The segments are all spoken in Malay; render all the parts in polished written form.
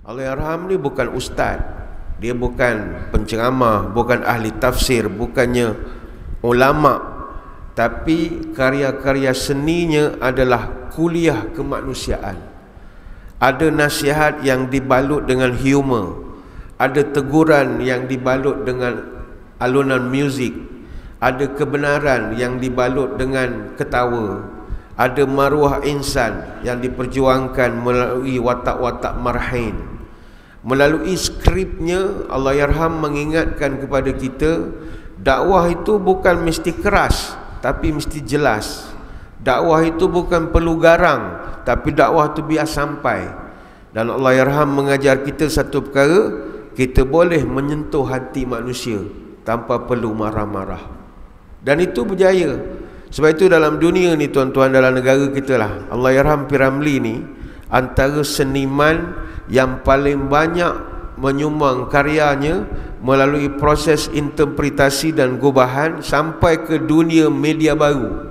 Allahyarham ni bukan ustaz, dia bukan penceramah, bukan ahli tafsir, bukannya ulama, tapi karya-karya seninya adalah kuliah kemanusiaan. Ada nasihat yang dibalut dengan humor, ada teguran yang dibalut dengan alunan muzik, ada kebenaran yang dibalut dengan ketawa, ada maruah insan yang diperjuangkan melalui watak-watak marhain. Melalui skripnya, Allahyarham mengingatkan kepada kita, dakwah itu bukan mesti keras, tapi mesti jelas. Dakwah itu bukan perlu garang, tapi dakwah itu biar sampai. Dan Allahyarham mengajar kita satu perkara, kita boleh menyentuh hati manusia tanpa perlu marah-marah. Dan itu berjaya. Sebab itu dalam dunia ni tuan-tuan, dalam negara kita lah, Allahyarham P. Ramlee ni antara seniman yang paling banyak menyumbang karyanya melalui proses interpretasi dan gubahan sampai ke dunia media baru.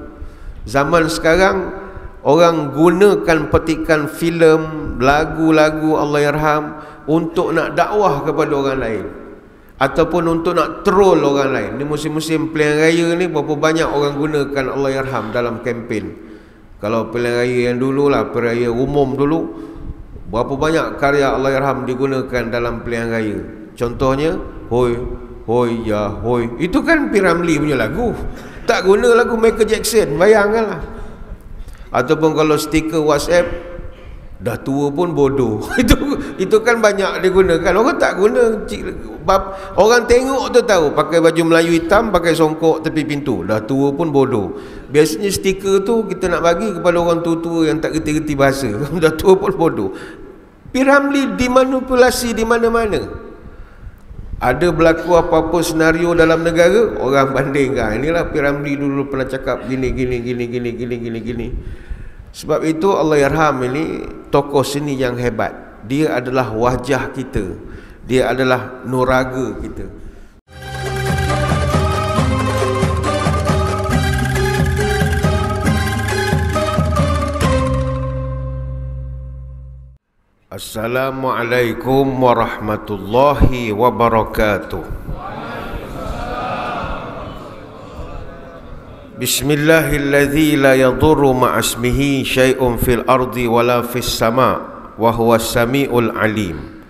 Zaman sekarang orang gunakan petikan filem, lagu-lagu Allahyarham untuk nak dakwah kepada orang lain, ataupun untuk nak troll orang lain. Ni musim-musim pilihan raya ni, berapa banyak orang gunakan Allahyarham dalam kempen. Kalau pilihan raya yang dulu lah, pilihan raya umum dulu, berapa banyak karya Allahyarham digunakan dalam pilihan raya. Contohnya, hoi, hoi, ya, hoi. Itu kan P. Ramlee punya lagu. Tak guna lagu Michael Jackson, bayangkanlah. Ataupun kalau stiker WhatsApp, dah tua pun bodoh. Itu kan banyak digunakan. Orang tak guna, orang tengok tu tahu, pakai baju Melayu hitam, pakai songkok tepi pintu, dah tua pun bodoh. Biasanya stiker tu kita nak bagi kepada orang tua-tua yang tak reti-reti bahasa. Dah tua pun bodoh. P. Ramlee dimanipulasi di mana-mana. Ada berlaku apa-apa senario dalam negara, orang bandingkan, inilah P. Ramlee dulu pernah cakap gini. Sebab itu Allahyarham ini tokoh seni yang hebat. Dia adalah wajah kita, dia adalah nuraga kita. Assalamualaikum warahmatullahi wabarakatuh. Bismillahilladzi la yadurru ma'asmihi syai'un fil ardi wala fis sama' wa huwas sami'ul alim.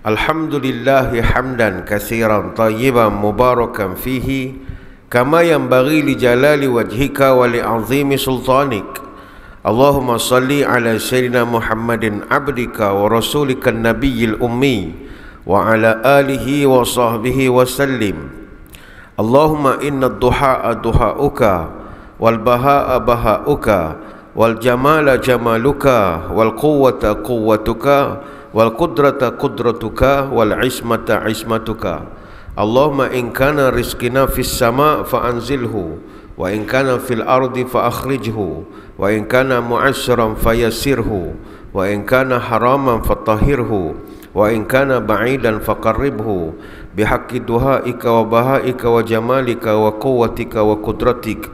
Alhamdulillahi hamdan katsiran tayyiban mubarakan fihi kama yanbaghi li jalali wajhika wa li 'azimi sultanik. Allahumma salli ala sayyidina Muhammadin abdika wa rasulika nabiyil ummi wa ala alihi wa sahbihi wa sallim. Allahumma inna ad-duha'a duha'uka wal baha'a baha'uka wal jamala jamaluka wal quwwata quwwatuka wal qudrata qudratuka wal ismata ismatuka. Allahumma in kana rizqina fis sama' fa anzilhu wa in kana fil ardi fa akhrijhu wa in kana mu'assiran fayassirhu wa in kana haraman fatahhirhu wa in kana ba'idan faqarribhu bihaqqi duhaika wa bahaika wa jamalika wa quwwatika wa qudratik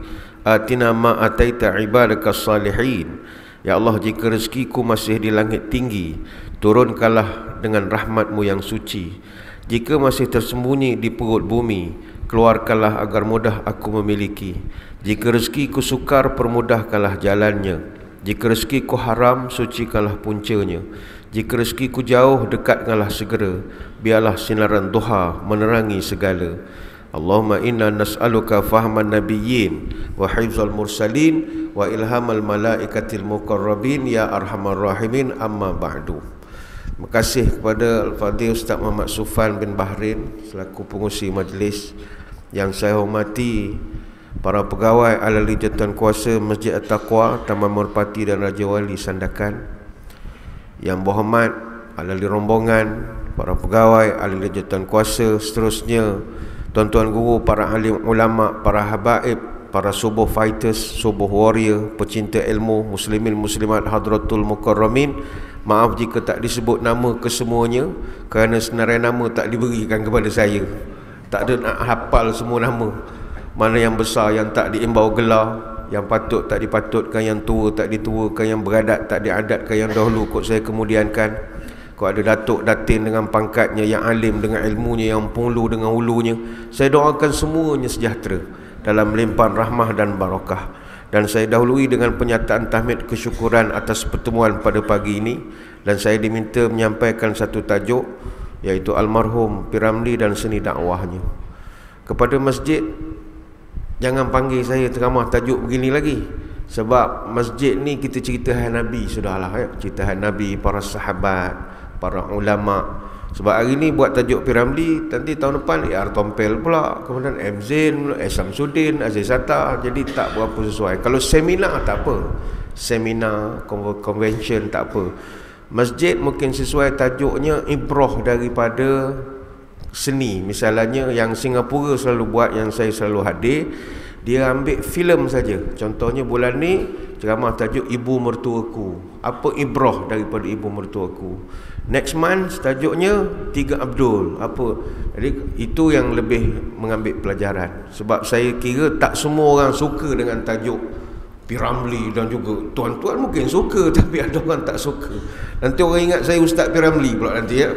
atina ma ataita ibadaka salihin. Ya Allah, jika rezekiku masih di langit tinggi, turunkanlah dengan rahmatmu yang suci. Jika masih tersembunyi di perut bumi, keluarkanlah agar mudah aku memiliki. Jika rezekiku sukar, permudahkanlah jalannya. Jika rezekiku haram, sucikanlah puncanya. Jika rezekiku jauh, dekatkanlah segera. Biarlah sinaran duha menerangi segala. Allahumma inna nas'aluka fahman nabiyyin wa hifzal mursalin wa ilhamal malaikatil muqarrabin ya arhamar rahimin, amma ba'du. Terima kasih kepada Al-Fadhil Ustaz Muhammad Sufan bin Bahrin selaku pengurusi majlis. Yang saya hormati para pegawai ahli jawatan kuasa Masjid At-Taqwa, Taman Merpati dan Raja Wali Sandakan. Yang berhormat ahli rombongan, para pegawai ahli jawatan kuasa, seterusnya tuan-tuan guru, para alim ulama, para habaib, para subuh fighters, subuh warrior, pecinta ilmu, muslimin muslimat hadratul mukarramin. Maaf jika tak disebut nama kesemuanya, kerana senarai nama tak diberikan kepada saya. Tak ada nak hafal semua nama. Mana yang besar yang tak diimbau gelar, yang patut tak dipatutkan, yang tua tak dituakan, yang beradat tak diadatkan, yang dahulu kot saya kemudiankan. Kau ada datuk datin dengan pangkatnya, yang alim dengan ilmunya, yang pulu dengan ulunya. Saya doakan semuanya sejahtera dalam limpahan rahmah dan barakah. Dan saya dahului dengan penyataan tahmid kesyukuran atas pertemuan pada pagi ini. Dan saya diminta menyampaikan satu tajuk, iaitu almarhum P.Ramlee dan seni dakwahnya. Kepada masjid, jangan panggil saya ceramah tajuk begini lagi. Sebab masjid ni kita cerita hal Nabi sudahlah ya. Cerita hal Nabi, para sahabat, para ulama. Sebab hari ni buat tajuk P.Ramlee, nanti tahun depan AR Tompel pula, kemudian M. Zain, Samsudin, Aziz Sattar. Jadi tak berapa sesuai. Kalau seminar tak apa, seminar, convention tak apa. Masjid mungkin sesuai tajuknya ibrah daripada seni. Misalnya yang Singapura selalu buat, yang saya selalu hadir, dia ambil filem saja. Contohnya bulan ni ceramah tajuk Ibu Mertuaku. Apa ibrah daripada Ibu Mertuaku? Next month tajuknya Tiga Abdul. Apa? Jadi itu yang lebih mengambil pelajaran. Sebab saya kira tak semua orang suka dengan tajuk P.Ramlee, dan juga tuan-tuan mungkin suka, tapi ada orang tak suka. Nanti orang ingat saya Ustaz P.Ramlee pula nanti ya.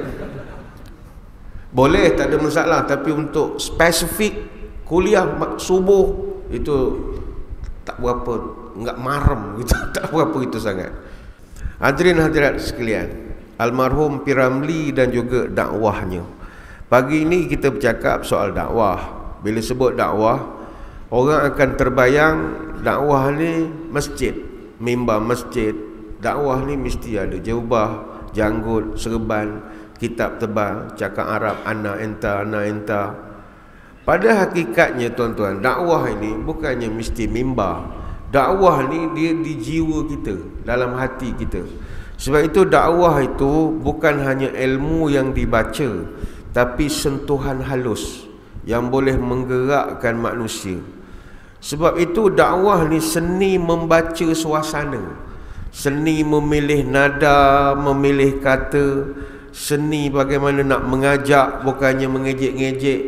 Boleh, tak ada masalah. Tapi untuk spesifik kuliah subuh itu tak berapa, enggak marem gitu, tak berapa itu sangat. Hadirin hadirat sekalian, almarhum P.Ramlee dan juga dakwahnya. Pagi ini kita bercakap soal dakwah. Bila sebut dakwah, orang akan terbayang dakwah ni masjid, mimbar masjid. Dakwah ni mesti ada jubah, janggut, serban, kitab tebal, cakap Arab, ana enta. Pada hakikatnya tuan-tuan, dakwah ini bukannya mesti mimbar. Dakwah ni dia di jiwa kita, dalam hati kita. Sebab itu dakwah itu bukan hanya ilmu yang dibaca, tapi sentuhan halus yang boleh menggerakkan manusia. Sebab itu dakwah ni seni membaca suasana, seni memilih nada, memilih kata, seni bagaimana nak mengajak bukannya mengejek-ngejek,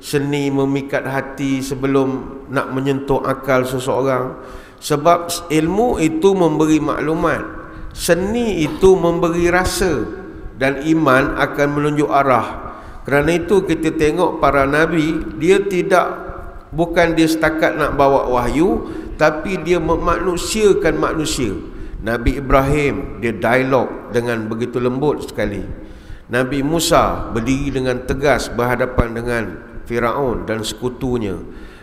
seni memikat hati sebelum nak menyentuh akal seseorang. Sebab ilmu itu memberi maklumat, seni itu memberi rasa, dan iman akan menunjuk arah. Kerana itu kita tengok para nabi, dia bukan dia setakat nak bawa wahyu, tapi dia memanusiakan manusia. Nabi Ibrahim, dia dialog dengan begitu lembut sekali. Nabi Musa berdiri dengan tegas berhadapan dengan Firaun dan sekutunya.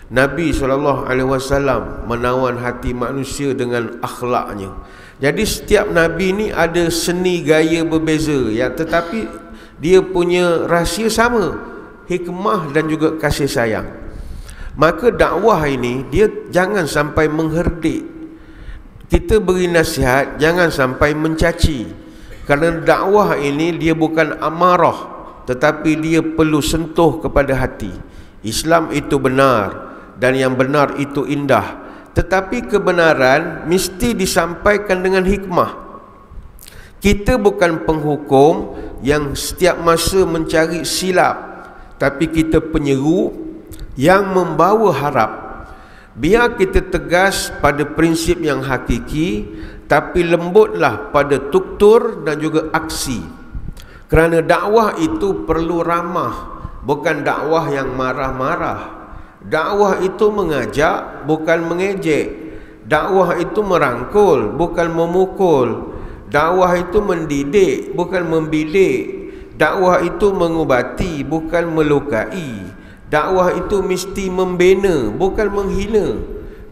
Nabi SAW menawan hati manusia dengan akhlaknya. Jadi setiap Nabi ni ada seni gaya berbeza ya, tetapi dia punya rahsia sama, hikmah dan juga kasih sayang. Maka dakwah ini dia jangan sampai mengherdik. Kita beri nasihat, jangan sampai mencaci. Kerana dakwah ini dia bukan amarah, tetapi dia perlu sentuh kepada hati. Islam itu benar, dan yang benar itu indah. Tetapi kebenaran mesti disampaikan dengan hikmah. Kita bukan penghukum yang setiap masa mencari silap, tapi kita penyeru yang membawa harap. Biar kita tegas pada prinsip yang hakiki, tapi lembutlah pada tuktur dan juga aksi. Kerana dakwah itu perlu ramah, bukan dakwah yang marah-marah. Dakwah itu mengajak, bukan mengejek. Dakwah itu merangkul, bukan memukul. Dakwah itu mendidik, bukan membidik. Dakwah itu mengubati, bukan melukai. Dakwah itu mesti membina, bukan menghina.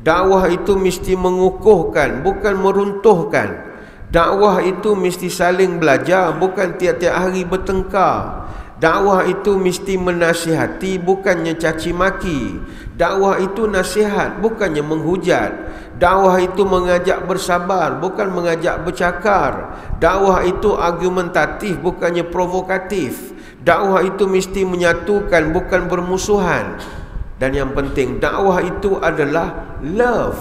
Dakwah itu mesti mengukuhkan, bukan meruntuhkan. Dakwah itu mesti saling belajar, bukan tiap-tiap hari bertengkar. Dakwah itu mesti menasihati, bukannya caci maki. Dakwah itu nasihat, bukannya menghujat. Dakwah itu mengajak bersabar, bukan mengajak bercakar. Dakwah itu argumentatif, bukannya provokatif. Dakwah itu mesti menyatukan, bukan bermusuhan. Dan yang penting, dakwah itu adalah love,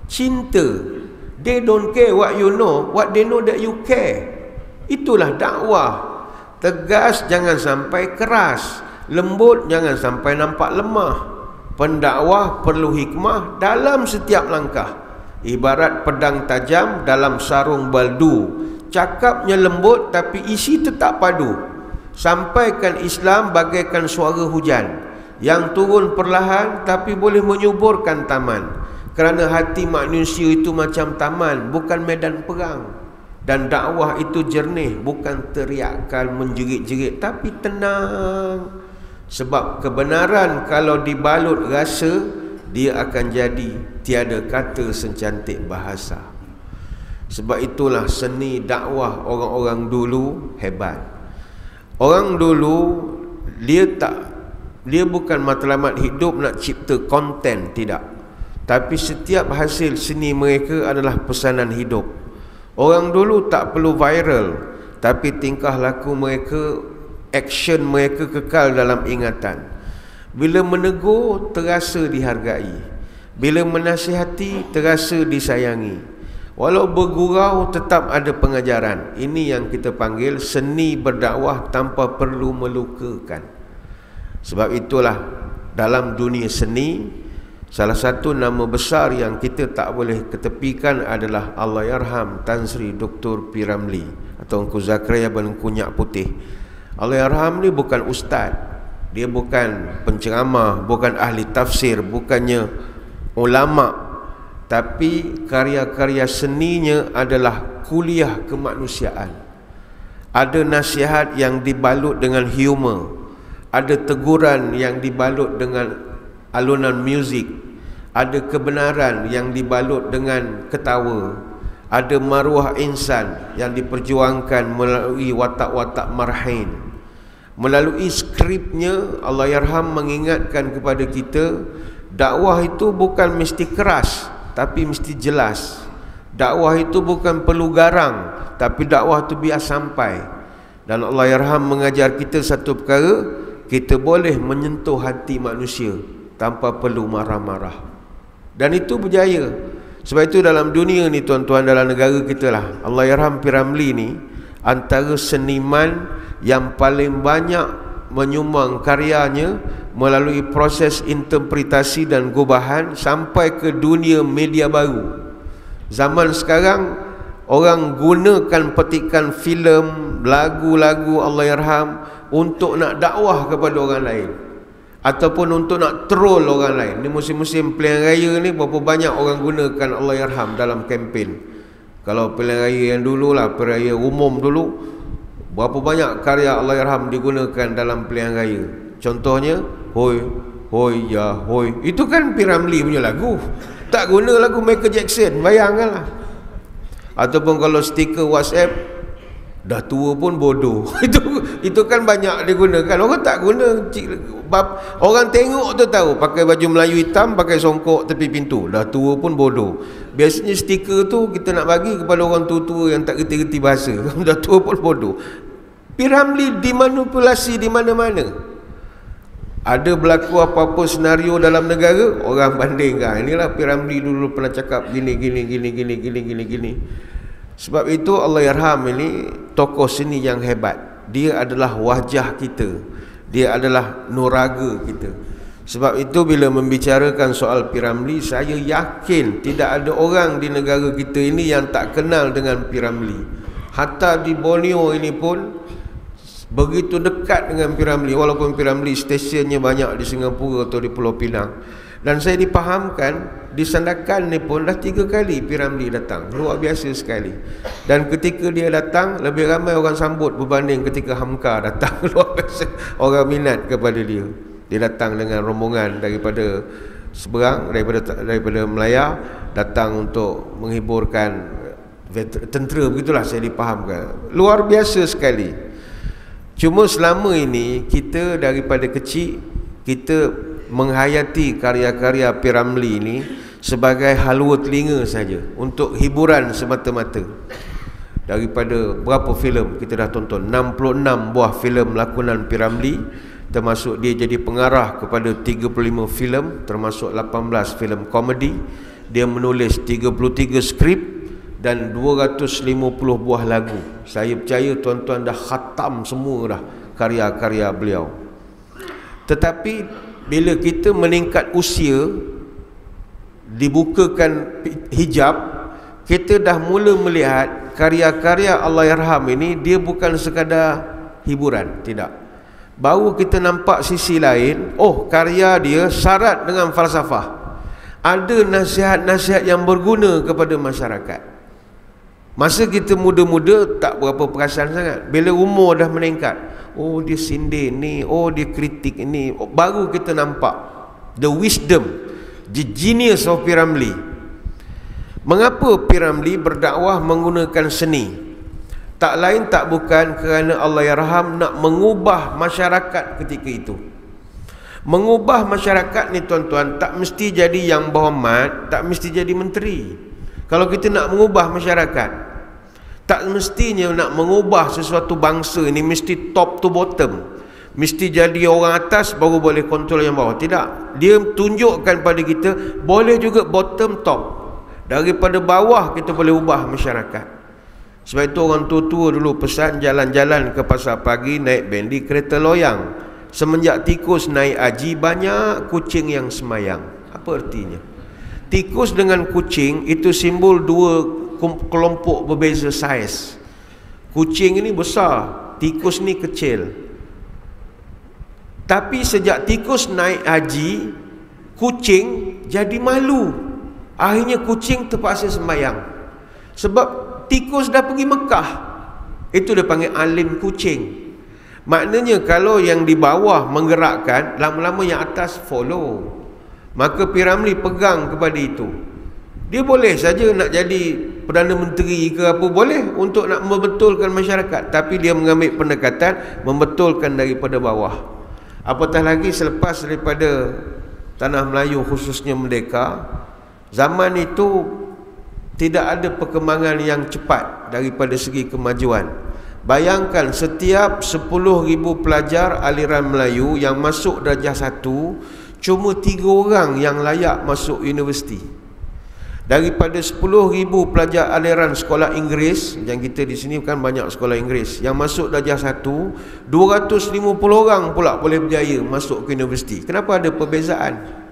cinta. They don't care what you know, what they know that you care. Itulah dakwah. Tegas, jangan sampai keras. Lembut, jangan sampai nampak lemah. Pendakwah perlu hikmah dalam setiap langkah. Ibarat pedang tajam dalam sarung baldu. cakapnya lembut tapi isi tetap padu. Sampaikan Islam bagaikan suara hujan yang turun perlahan tapi boleh menyuburkan taman. Kerana hati manusia itu macam taman, bukan medan perang. Dan dakwah itu jernih, bukan teriakan menjerit-jerit, tapi tenang. Sebab kebenaran kalau dibalut rasa, dia akan jadi tiada kata secantik bahasa. Sebab itulah seni dakwah orang-orang dulu hebat. Orang dulu dia bukan matlamat hidup nak cipta konten, tidak. Tapi setiap hasil seni mereka adalah pesanan hidup. Orang dulu tak perlu viral, tapi tingkah laku mereka, action mereka kekal dalam ingatan. Bila menegur terasa dihargai, bila menasihati terasa disayangi. Walau bergurau tetap ada pengajaran. Ini yang kita panggil seni berdakwah tanpa perlu melukakan. Sebab itulah dalam dunia seni, salah satu nama besar yang kita tak boleh ketepikan adalah Allahyarham Tan Sri Dr. P. Ramlee atau Engku Zakaria bin Kunyak Putih. Allahyarham ni bukan ustaz, dia bukan penceramah, bukan ahli tafsir, bukannya ulama, tapi karya-karya seninya adalah kuliah kemanusiaan. Ada nasihat yang dibalut dengan humor, ada teguran yang dibalut dengan alunan muzik, ada kebenaran yang dibalut dengan ketawa, ada maruah insan yang diperjuangkan melalui watak-watak marhain. Melalui skripnya, Allahyarham mengingatkan kepada kita, dakwah itu bukan mesti keras, tapi mesti jelas. Dakwah itu bukan perlu garang, tapi dakwah itu biar sampai. Dan Allahyarham mengajar kita satu perkara, kita boleh menyentuh hati manusia tanpa perlu marah-marah. Dan itu berjaya. Sebab itu dalam dunia ni tuan-tuan, dalam negara kita lah, Allahyarham P. Ramlee ni antara seniman yang paling banyak menyumbang karyanya melalui proses interpretasi dan gubahan sampai ke dunia media baru. Zaman sekarang orang gunakan petikan filem, lagu-lagu Allahyarham untuk nak dakwah kepada orang lain, ataupun untuk nak troll orang lain. Ni musim-musim pilihan raya ni, berapa banyak orang gunakan Allahyarham dalam kempen. Kalau pilihan raya yang dulu lah, pilihan raya umum dulu, berapa banyak karya Allahyarham digunakan dalam pilihan raya. Contohnya hoi, hoi, ya, hoi. Itu kan P. Ramlee punya lagu. Tak guna lagu Michael Jackson, bayangkanlah. Ataupun kalau stiker WhatsApp, dah tua pun bodoh. Itu kan banyak digunakan. Orang tak guna, orang tengok tu tahu, pakai baju Melayu hitam, pakai songkok tepi pintu, dah tua pun bodoh. Biasanya stiker tu kita nak bagi kepada orang tua-tua yang tak reti-reti bahasa. Dah tua pun bodoh. P. Ramlee dimanipulasi di mana-mana. Ada berlaku apa-apa senario dalam negara, orang bandingkan, inilah P. Ramlee dulu pernah cakap gini. Sebab itu Allahyarham ini tokoh seni yang hebat. Dia adalah wajah kita, dia adalah nuraga kita. Sebab itu bila membicarakan soal P. Ramlee, saya yakin tidak ada orang di negara kita ini yang tak kenal dengan P. Ramlee. Hatta di Borneo ini pun begitu dekat dengan P. Ramlee, walaupun P. Ramlee stesiunnya banyak di Singapura atau di Pulau Pinang. Dan saya dipahamkan di Sandakan ni pun dah 3 kali P. Ramlee datang. Luar biasa sekali. Dan ketika dia datang, lebih ramai orang sambut berbanding ketika Hamka datang. Luar biasa orang minat kepada dia. Dia datang dengan rombongan daripada seberang, daripada Melaya, datang untuk menghiburkan tentera, begitulah saya dipahamkan. Luar biasa sekali. Cuma selama ini kita daripada kecil kita menghayati karya-karya P. Ramlee ini sebagai halwa telinga saja, untuk hiburan semata-mata. Daripada berapa filem kita dah tonton, 66 buah filem lakonan P. Ramlee, termasuk dia jadi pengarah kepada 35 filem, termasuk 18 filem komedi. Dia menulis 33 skrip dan 250 buah lagu. Saya percaya tuan-tuan dah khatam semua dah karya-karya beliau. Tetapi bila kita meningkat usia, dibukakan hijab, kita dah mula melihat karya-karya Allahyarham ini dia bukan sekadar hiburan, tidak. Baru kita nampak sisi lain, oh karya dia syarat dengan falsafah. Ada nasihat-nasihat yang berguna kepada masyarakat. Masa kita muda-muda tak berapa perasan sangat. Bila umur dah meningkat, oh dia sindir ni, oh dia kritik ni, oh, baru kita nampak the wisdom, the genius of P. Ramlee. Mengapa P. Ramlee berdakwah menggunakan seni? Tak lain tak bukan kerana Allahyarham nak mengubah masyarakat ketika itu. Mengubah masyarakat ni tuan-tuan, tak mesti jadi yang berhormat, tak mesti jadi menteri. Kalau kita nak mengubah masyarakat, tak mestinya nak mengubah sesuatu bangsa ni mesti top to bottom, mesti jadi orang atas baru boleh kontrol yang bawah. Tidak. Dia tunjukkan pada kita boleh juga bottom top. Daripada bawah kita boleh ubah masyarakat. Sebab itu orang tua-tua dulu pesan jalan-jalan ke pasar pagi naik bendi kereta loyang. Semenjak tikus naik haji, banyak kucing yang semayang. Apa artinya? Tikus dengan kucing itu simbol dua kelompok berbeza saiz. Kucing ini besar, tikus ni kecil. Tapi sejak tikus naik haji, kucing jadi malu. Akhirnya kucing terpaksa sembahyang. Sebab tikus dah pergi Mekah. Itu dia panggil alim kucing. Maknanya kalau yang di bawah menggerakkan, lama-lama yang atas follow. Maka P. Ramlee pegang kepada itu. Dia boleh saja nak jadi Perdana Menteri ke apa, boleh untuk nak membetulkan masyarakat. Tapi dia mengambil pendekatan membetulkan daripada bawah. Apatah lagi selepas daripada tanah Melayu khususnya merdeka, zaman itu tidak ada perkembangan yang cepat daripada segi kemajuan. Bayangkan setiap 10,000 pelajar aliran Melayu yang masuk darjah 1, cuma 3 orang yang layak masuk universiti. Daripada 10,000 pelajar aliran sekolah Inggeris, yang kita di sini kan banyak sekolah Inggeris, yang masuk darjah 1, 250 orang pula boleh berjaya masuk ke universiti. Kenapa ada perbezaan?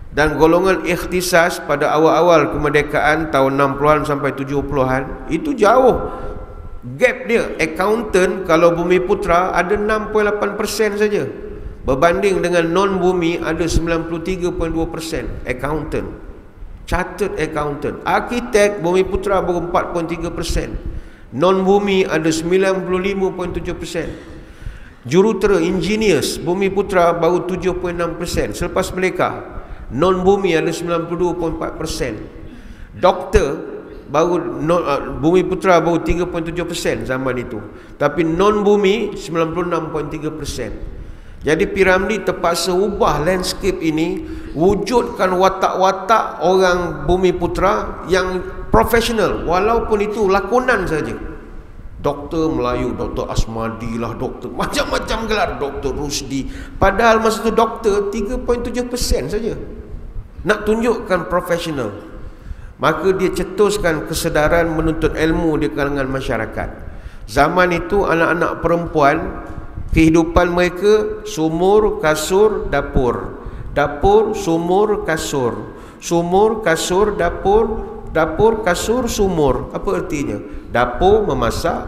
Dan golongan ikhtisas pada awal-awal kemerdekaan tahun 60-an sampai 70-an itu jauh. Gap dia, accountant kalau Bumiputra ada 6.8% saja, berbanding dengan non-bumi ada 93.2% accountant, chartered accountant. Arkitek Bumiputra baru 4.3%, non-bumi ada 95.7%. Jurutera engineers Bumiputra baru 7.6% selepas mereka. Non-bumi ada 92.4%. Doktor baru Bumiputra baru 3.7% zaman itu, tapi non-bumi 96.3%. Jadi P. Ramlee terpaksa ubah landscape ini, wujudkan watak-watak orang Bumiputra yang profesional, walaupun itu lakonan saja. Doktor Melayu, Doktor Asmadi lah, doktor macam-macam gelar, Doktor Rusdi. Padahal masa itu doktor 3.7% saja. Nak tunjukkan profesional. Maka dia cetuskan kesedaran menuntut ilmu di kalangan masyarakat. Zaman itu anak-anak perempuan, kehidupan mereka sumur, kasur, dapur. Dapur, sumur, kasur. Sumur, kasur, dapur. Dapur, kasur, sumur. Apa artinya? Dapur memasak,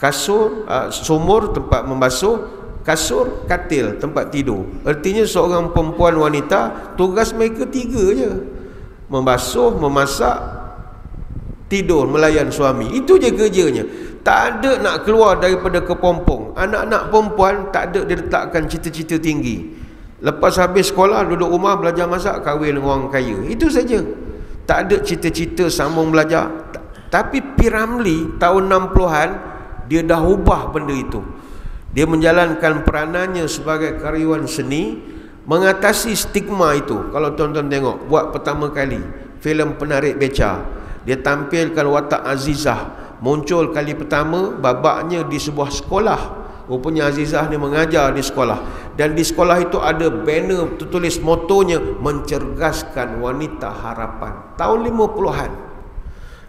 kasur, sumur tempat membasuh, kasur, katil tempat tidur. Artinya seorang perempuan wanita tugas mereka 3 je. Membasuh, memasak, tidur, melayan suami. Itu je kerjanya. Tak ada nak keluar daripada kepompong. Anak-anak perempuan tak ada dia letakkan cita-cita tinggi. Lepas habis sekolah duduk rumah belajar masak, kahwin dengan orang kaya. Itu saja. Tak ada cita-cita sambung belajar. Tapi P. Ramlee tahun 60-an dia dah ubah benda itu. Dia menjalankan peranannya sebagai karyawan seni, mengatasi stigma itu. Kalau tuan-tuan tengok, buat pertama kali filem Penarik Beca, dia tampilkan watak Azizah. Muncul kali pertama babaknya di sebuah sekolah. Rupanya Azizah ni mengajar di sekolah, dan di sekolah itu ada banner tertulis motonya, mencerdaskan wanita harapan. Tahun 50-an.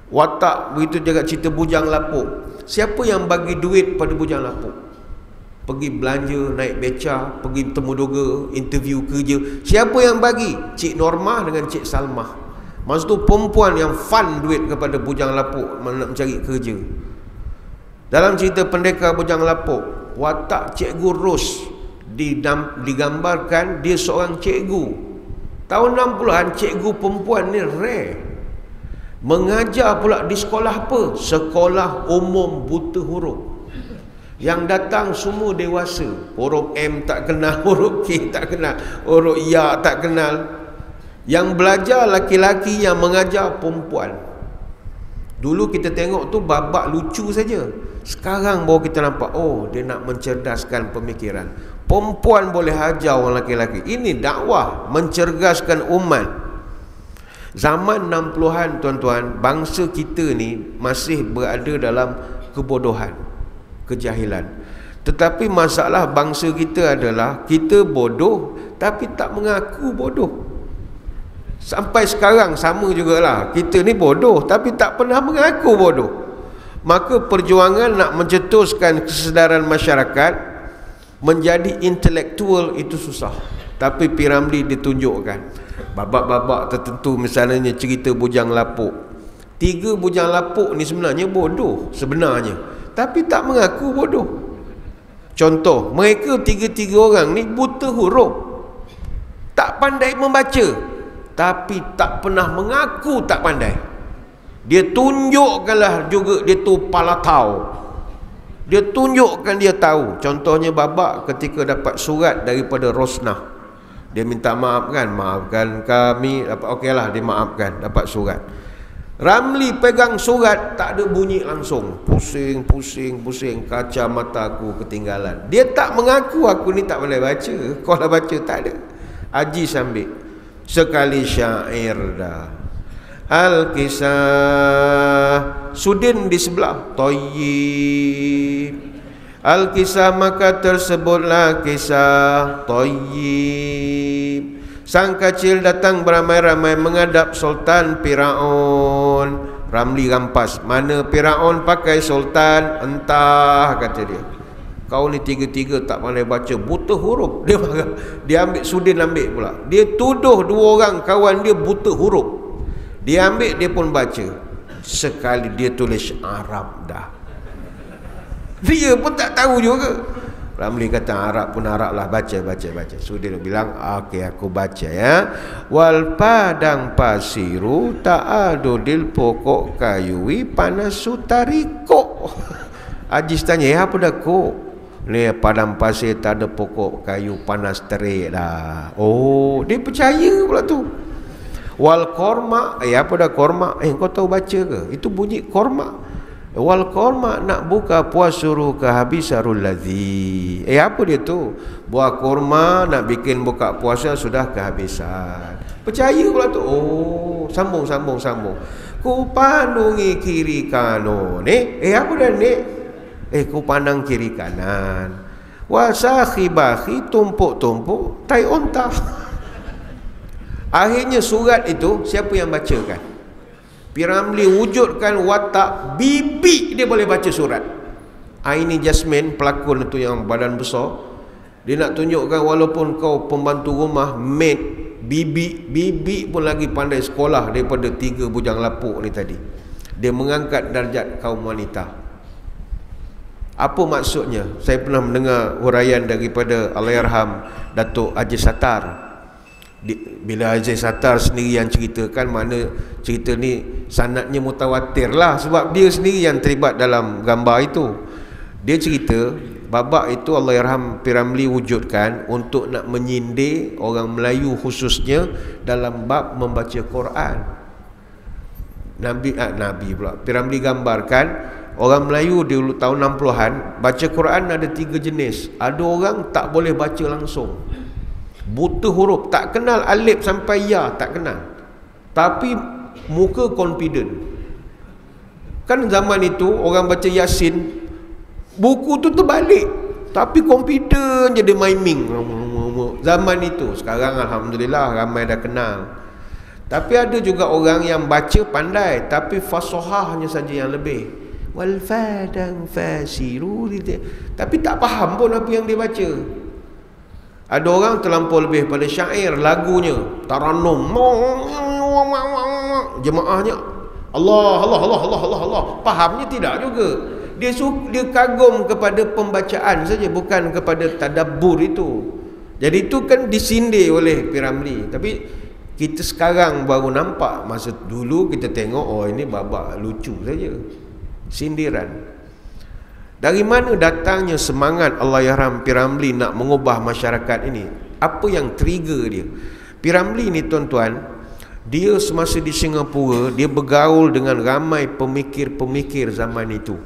Watak begitu juga cerita Bujang Lapuk. Siapa yang bagi duit pada Bujang Lapuk? Pergi belanja, naik beca, pergi temudoga, interview kerja. Siapa yang bagi? Cik Normah dengan Cik Salmah. Masa tu perempuan yang fund duit kepada bujang lapuk nak mencari kerja. Dalam cerita Pendekar Bujang Lapuk, watak Cikgu Ros digambarkan dia seorang cikgu. Tahun 60-an cikgu perempuan ni rare. Mengajar pula di sekolah apa? Sekolah umum buta huruf. Yang datang semua dewasa. Huruf M tak kenal, huruf K tak kenal, huruf Ya tak kenal. Yang belajar laki-laki, yang mengajar perempuan. Dulu kita tengok tu babak lucu saja. Sekarang baru kita nampak, oh, dia nak mencerdaskan pemikiran. Perempuan boleh ajar orang laki-laki. Ini dakwah mencerdaskan umat. Zaman 60-an tuan-tuan, bangsa kita ni masih berada dalam kebodohan, kejahilan. Tetapi masalah bangsa kita adalah kita bodoh tapi tak mengaku bodoh. Sampai sekarang sama jugalah. Kita ni bodoh tapi tak pernah mengaku bodoh. Maka perjuangan nak mencetuskan kesedaran masyarakat menjadi intelektual itu susah. Tapi P. Ramlee ditunjukkan babak-babak tertentu, misalnya cerita Bujang Lapuk. 3 bujang lapuk ni sebenarnya bodoh sebenarnya, tapi tak mengaku bodoh. Contoh, mereka 3 orang ni buta huruf, tak pandai membaca, tapi tak pernah mengaku tak pandai. Dia tunjukkanlah juga dia tu palatau. Dia tunjukkan dia tahu. Contohnya babak ketika dapat surat daripada Rosnah. Dia minta maaf kan, maafkan kami. Okeylah, dia maafkan, dapat surat. Ramlee pegang surat, tak ada bunyi langsung. Pusing, kaca mata aku ketinggalan. Dia tak mengaku aku ni tak boleh baca. Kalau baca tak ada. Aziz ambil. Sekali syair dah. Al-Kisah, Sudin di sebelah, Thayyib. Al-Kisah, maka tersebutlah kisah Thayyib. Sang kecil datang beramai-ramai menghadap Sultan Firaun. Ramlee rampas, mana Firaun pakai sultan? Entah, kata dia. Kau ni 3 tak pandai baca, buta huruf. Dia marah. Dia ambil, Sudin ambil pula. Dia tuduh 2 orang kawan dia buta huruf. Dia ambil, dia pun baca. Sekali dia tulis Arab dah. Dia pun tak tahu juga. Ramlee kata Arab pun Arab lah, baca. Sudin bilang, okey aku baca ya. Wal padang pasiru ta'adudil pokok kayui panasu tariko. Aziz tanya, ya apa dah kok? Ni padang pasir tak ada pokok kayu, panas terik dah. Oh, dia percaya pula tu. Wal korma, apa dah korma? Kau tahu baca ke? Itu bunyi korma. Wal korma nak buka puas suruh kehabisarul ladzi. Apa dia tu? Buah korma nak bikin buka puasa sudah kehabisan. Percaya pula tu. Oh, sambung. Ku pandungi kiri kanan. Apa dah ni? Ku pandang kiri kanan. Wasakhibahi tumpuk-tumpuk tai onta. Akhirnya surat itu siapa yang bacakan? P. Ramlee wujudkan watak bibi dia boleh baca surat. Aini Jasmine, pelakon itu yang badan besar, dia nak tunjukkan walaupun kau pembantu rumah, maid, bibi pun lagi pandai sekolah daripada 3 bujang lapuk ni tadi. Dia mengangkat darjat kaum wanita. Apa maksudnya? Saya pernah mendengar huraian daripada Allahyarham Datuk Haji Sattar. Bila Haji Sattar sendiri yang ceritakan, mana cerita ni sanadnya mutawatir lah, sebab dia sendiri yang terlibat dalam gambar itu. Dia cerita babak itu Allahyarham P. Ramlee wujudkan untuk nak menyindir orang Melayu khususnya dalam bab membaca Quran. Nabi pula P. Ramlee gambarkan orang Melayu di tahun 60-an baca Quran ada 3 jenis. Ada orang tak boleh baca langsung, buta huruf, tak kenal alif sampai ya, tak kenal, tapi muka confident. Kan zaman itu orang baca Yasin, buku tu terbalik, tapi confident je dia miming zaman itu. Sekarang Alhamdulillah ramai dah kenal. Tapi ada juga orang yang baca pandai, tapi fasahahnya saja yang lebih. Wal fadang fasiru, tapi tak faham pun apa yang dia baca. Ada orang terlampau lebih pada syair, lagunya taranum, jemaahnya Allah, Allah, Allah, Allah, Allah, Allah. Fahamnya tidak juga. Dia kagum kepada pembacaan saja, bukan kepada tadabbur itu. Jadi itu kan disindir oleh P.Ramlee. Tapi kita sekarang baru nampak. Masa dulu kita tengok, oh ini babak lucu saja, sindiran. Dari mana datangnya semangat Allahyarham P.Ramlee nak mengubah masyarakat ini? Apa yang trigger dia? P.Ramlee ni tuan-tuan, dia semasa di Singapura, dia bergaul dengan ramai pemikir-pemikir zaman itu.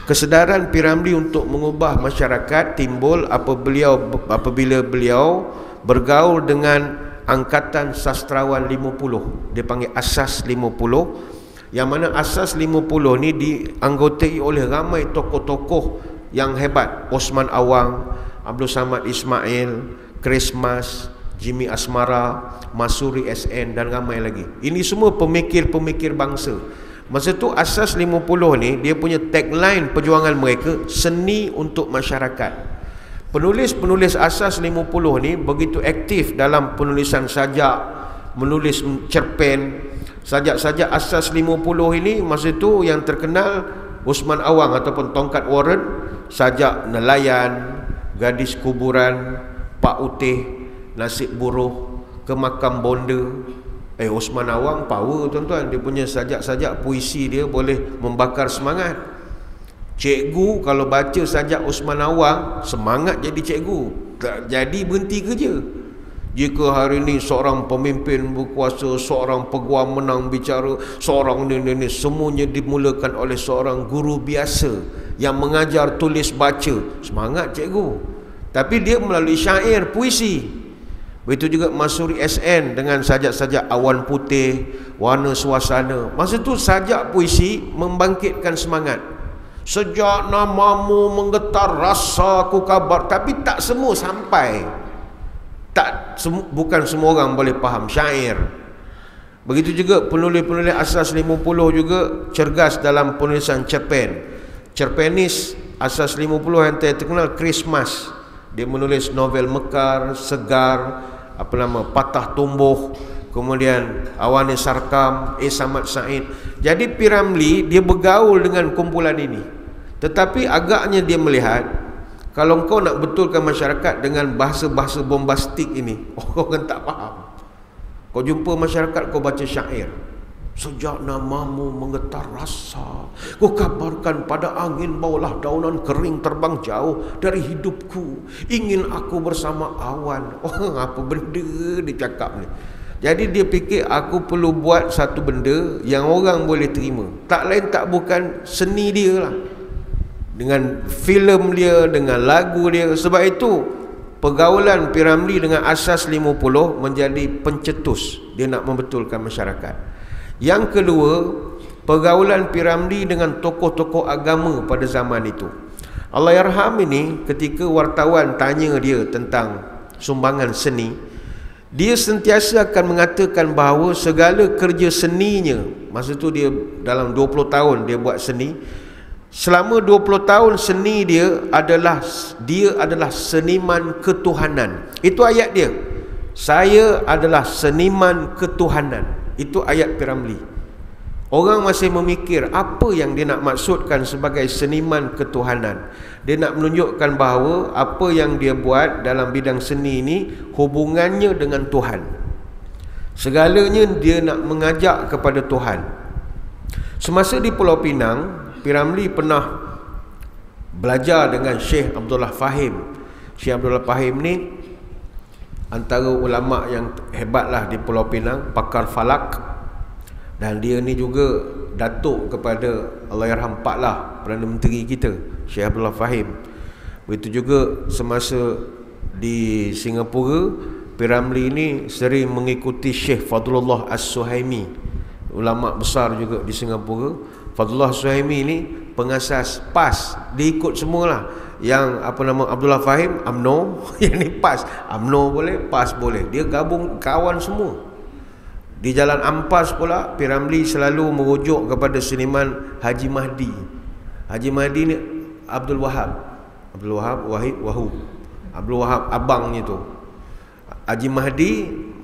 Kesedaran P.Ramlee untuk mengubah masyarakat timbul apabila beliau bergaul dengan Angkatan Sastrawan 50. Dia panggil Asas 50, yang mana Asas 50 ni dianggotai oleh ramai tokoh-tokoh yang hebat. Osman Awang, Abdul Samad Ismail, Chris Mas, Jimmy Asmara, Masuri SN dan ramai lagi. Ini semua pemikir-pemikir bangsa. Masa tu Asas 50 ni, dia punya tagline perjuangan mereka, seni untuk masyarakat. Penulis-penulis Asas 50 ni begitu aktif dalam penulisan sajak, menulis cerpen. Sajak-sajak Asas 50 ini masa tu yang terkenal Osman Awang ataupun Tongkat Warren, sajak nelayan, gadis kuburan, Pak Utih, nasib buruh, ke makam bonda. Osman Awang power tuan-tuan. Dia punya sajak-sajak puisi dia boleh membakar semangat. Cikgu kalau baca sajak Osman Awang, semangat jadi cikgu, tak jadi berhenti kerja. Jika hari ini seorang pemimpin berkuasa, seorang peguam menang bicara, seorang ini semuanya dimulakan oleh seorang guru biasa yang mengajar tulis baca, semangat cikgu. Tapi dia melalui syair, puisi. Begitu juga Masuri SN dengan sajak-sajak Awan Putih, Warna Suasana. Masa tu sajak puisi membangkitkan semangat. Sejak namamu menggetar rasaku kabar. Tapi tak semua sampai. Bukan semua orang boleh faham syair. Begitu juga penulis-penulis Asas 50 juga cergas dalam penulisan cerpen. Cerpenis Asas 50 yang terkenal Chris Mas. Dia menulis novel Mekar, Segar, Patah Tumbuh, kemudian Awan Sarkam, Samad Said. Jadi P.Ramlee dia bergaul dengan kumpulan ini. Tetapi agaknya dia melihat, kalau kau nak betulkan masyarakat dengan bahasa-bahasa bombastik ini, orang tak faham. Kau jumpa masyarakat, kau baca syair. Sejak namamu menggetar rasa, ku kabarkan pada angin, bawalah daunan kering terbang jauh dari hidupku. Ingin aku bersama awan. Apa benda dia cakap ni? Jadi dia fikir aku perlu buat satu benda yang orang boleh terima. Tak lain tak bukan seni dia lah, dengan filem dia, dengan lagu dia. Sebab itu pergaulan P.Ramlee dengan Asas 50 menjadi pencetus dia nak membetulkan masyarakat. Yang kedua, pergaulan P.Ramlee dengan tokoh-tokoh agama pada zaman itu. Allahyarham ini ketika wartawan tanya dia tentang sumbangan seni, dia sentiasa akan mengatakan bahawa segala kerja seninya, masa tu dia dalam 20 tahun dia buat seni, selama 20 tahun seni dia adalah seniman ketuhanan. Itu ayat dia. Saya adalah seniman ketuhanan. Itu ayat P.Ramlee. Orang masih memikir apa yang dia nak maksudkan sebagai seniman ketuhanan. Dia nak menunjukkan bahawa apa yang dia buat dalam bidang seni ini hubungannya dengan Tuhan. Segalanya dia nak mengajak kepada Tuhan. Semasa di Pulau Pinang, P.Ramlee pernah belajar dengan Syekh Abdullah Fahim. Syekh Abdullah Fahim ni antara ulama yang hebatlah di Pulau Pinang, pakar falak. Dan dia ni juga datuk kepada Allahyarham Pak Lah, Perdana Menteri kita, Syekh Abdullah Fahim. Begitu juga semasa di Singapura, P.Ramlee ni sering mengikuti Syekh Fadlullah As-Suhaimi, ulama besar juga di Singapura. Fadlullah As-Suhaimi ni pengasas PAS, dia ikut semualah. Yang Abdullah Fahim, UMNO, yang ni PAS. UMNO boleh, PAS boleh. Dia gabung kawan semua. Di Jalan Ampas pula, P.Ramlee selalu merujuk kepada seniman Haji Mahdi. Haji Mahdi ni Abdul Wahab abangnya tu. Haji Mahdi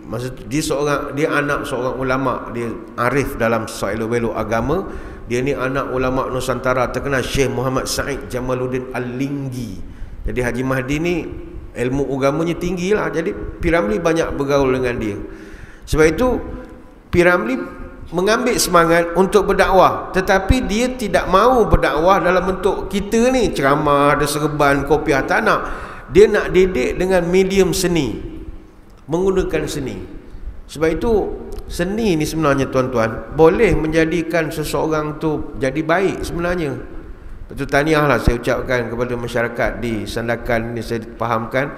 Masa tu, dia anak seorang ulama, dia arif dalam elok-elok agama. Dia ni anak ulama Nusantara terkenal, Syekh Muhammad Said Jamaluddin Al-Linggi. Jadi Haji Mahdi ni ilmu agamanya tinggi lah. Jadi P. Ramlee banyak bergaul dengan dia. Sebab itu P. Ramlee mengambil semangat untuk berdakwah, tetapi dia tidak mahu berdakwah dalam bentuk kita ni ceramah, ada serban, kopiah. Tak nak. Dia nak didik dengan medium seni, menggunakan seni. Sebab itu seni ni sebenarnya tuan-tuan boleh menjadikan seseorang tu jadi baik sebenarnya. Betul, tahniahlah saya ucapkan kepada masyarakat di Sandakan ni. Saya fahamkan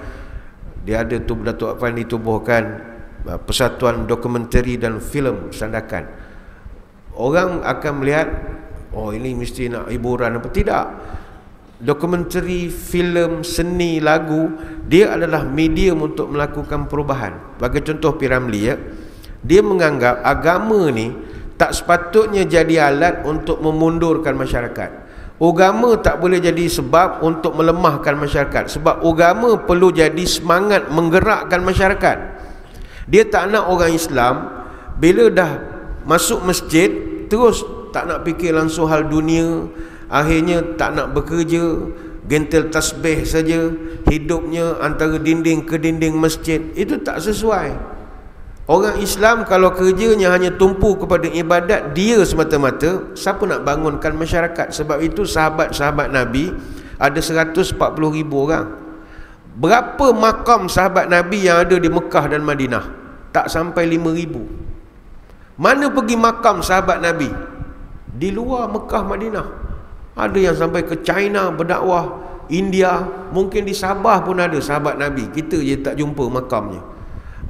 dia ada tu Datuk Afandi tubuhkan Persatuan Dokumentari dan Filem Sandakan. Orang akan melihat, oh ini mesti nak hiburan apa. Tidak. Dokumentari, filem, seni, lagu, dia adalah medium untuk melakukan perubahan. Bagi contoh P. Ramlee, ya, dia menganggap agama ni tak sepatutnya jadi alat untuk memundurkan masyarakat. Agama tak boleh jadi sebab untuk melemahkan masyarakat. Sebab agama perlu jadi semangat menggerakkan masyarakat. Dia tak nak orang Islam bila dah masuk masjid terus tak nak fikir langsung hal dunia, akhirnya tak nak bekerja, gentel tasbih saja, hidupnya antara dinding ke dinding masjid. Itu tak sesuai. Orang Islam kalau kerjanya hanya tumpu kepada ibadat dia semata-mata, siapa nak bangunkan masyarakat? Sebab itu sahabat-sahabat Nabi ada 140,000 orang. Berapa makam sahabat Nabi yang ada di Mekah dan Madinah? Tak sampai 5,000. Mana pergi makam sahabat Nabi? Di luar Mekah, Madinah. Ada yang sampai ke China berdakwah, India, mungkin di Sabah pun ada sahabat Nabi. Kita je tak jumpa makamnya.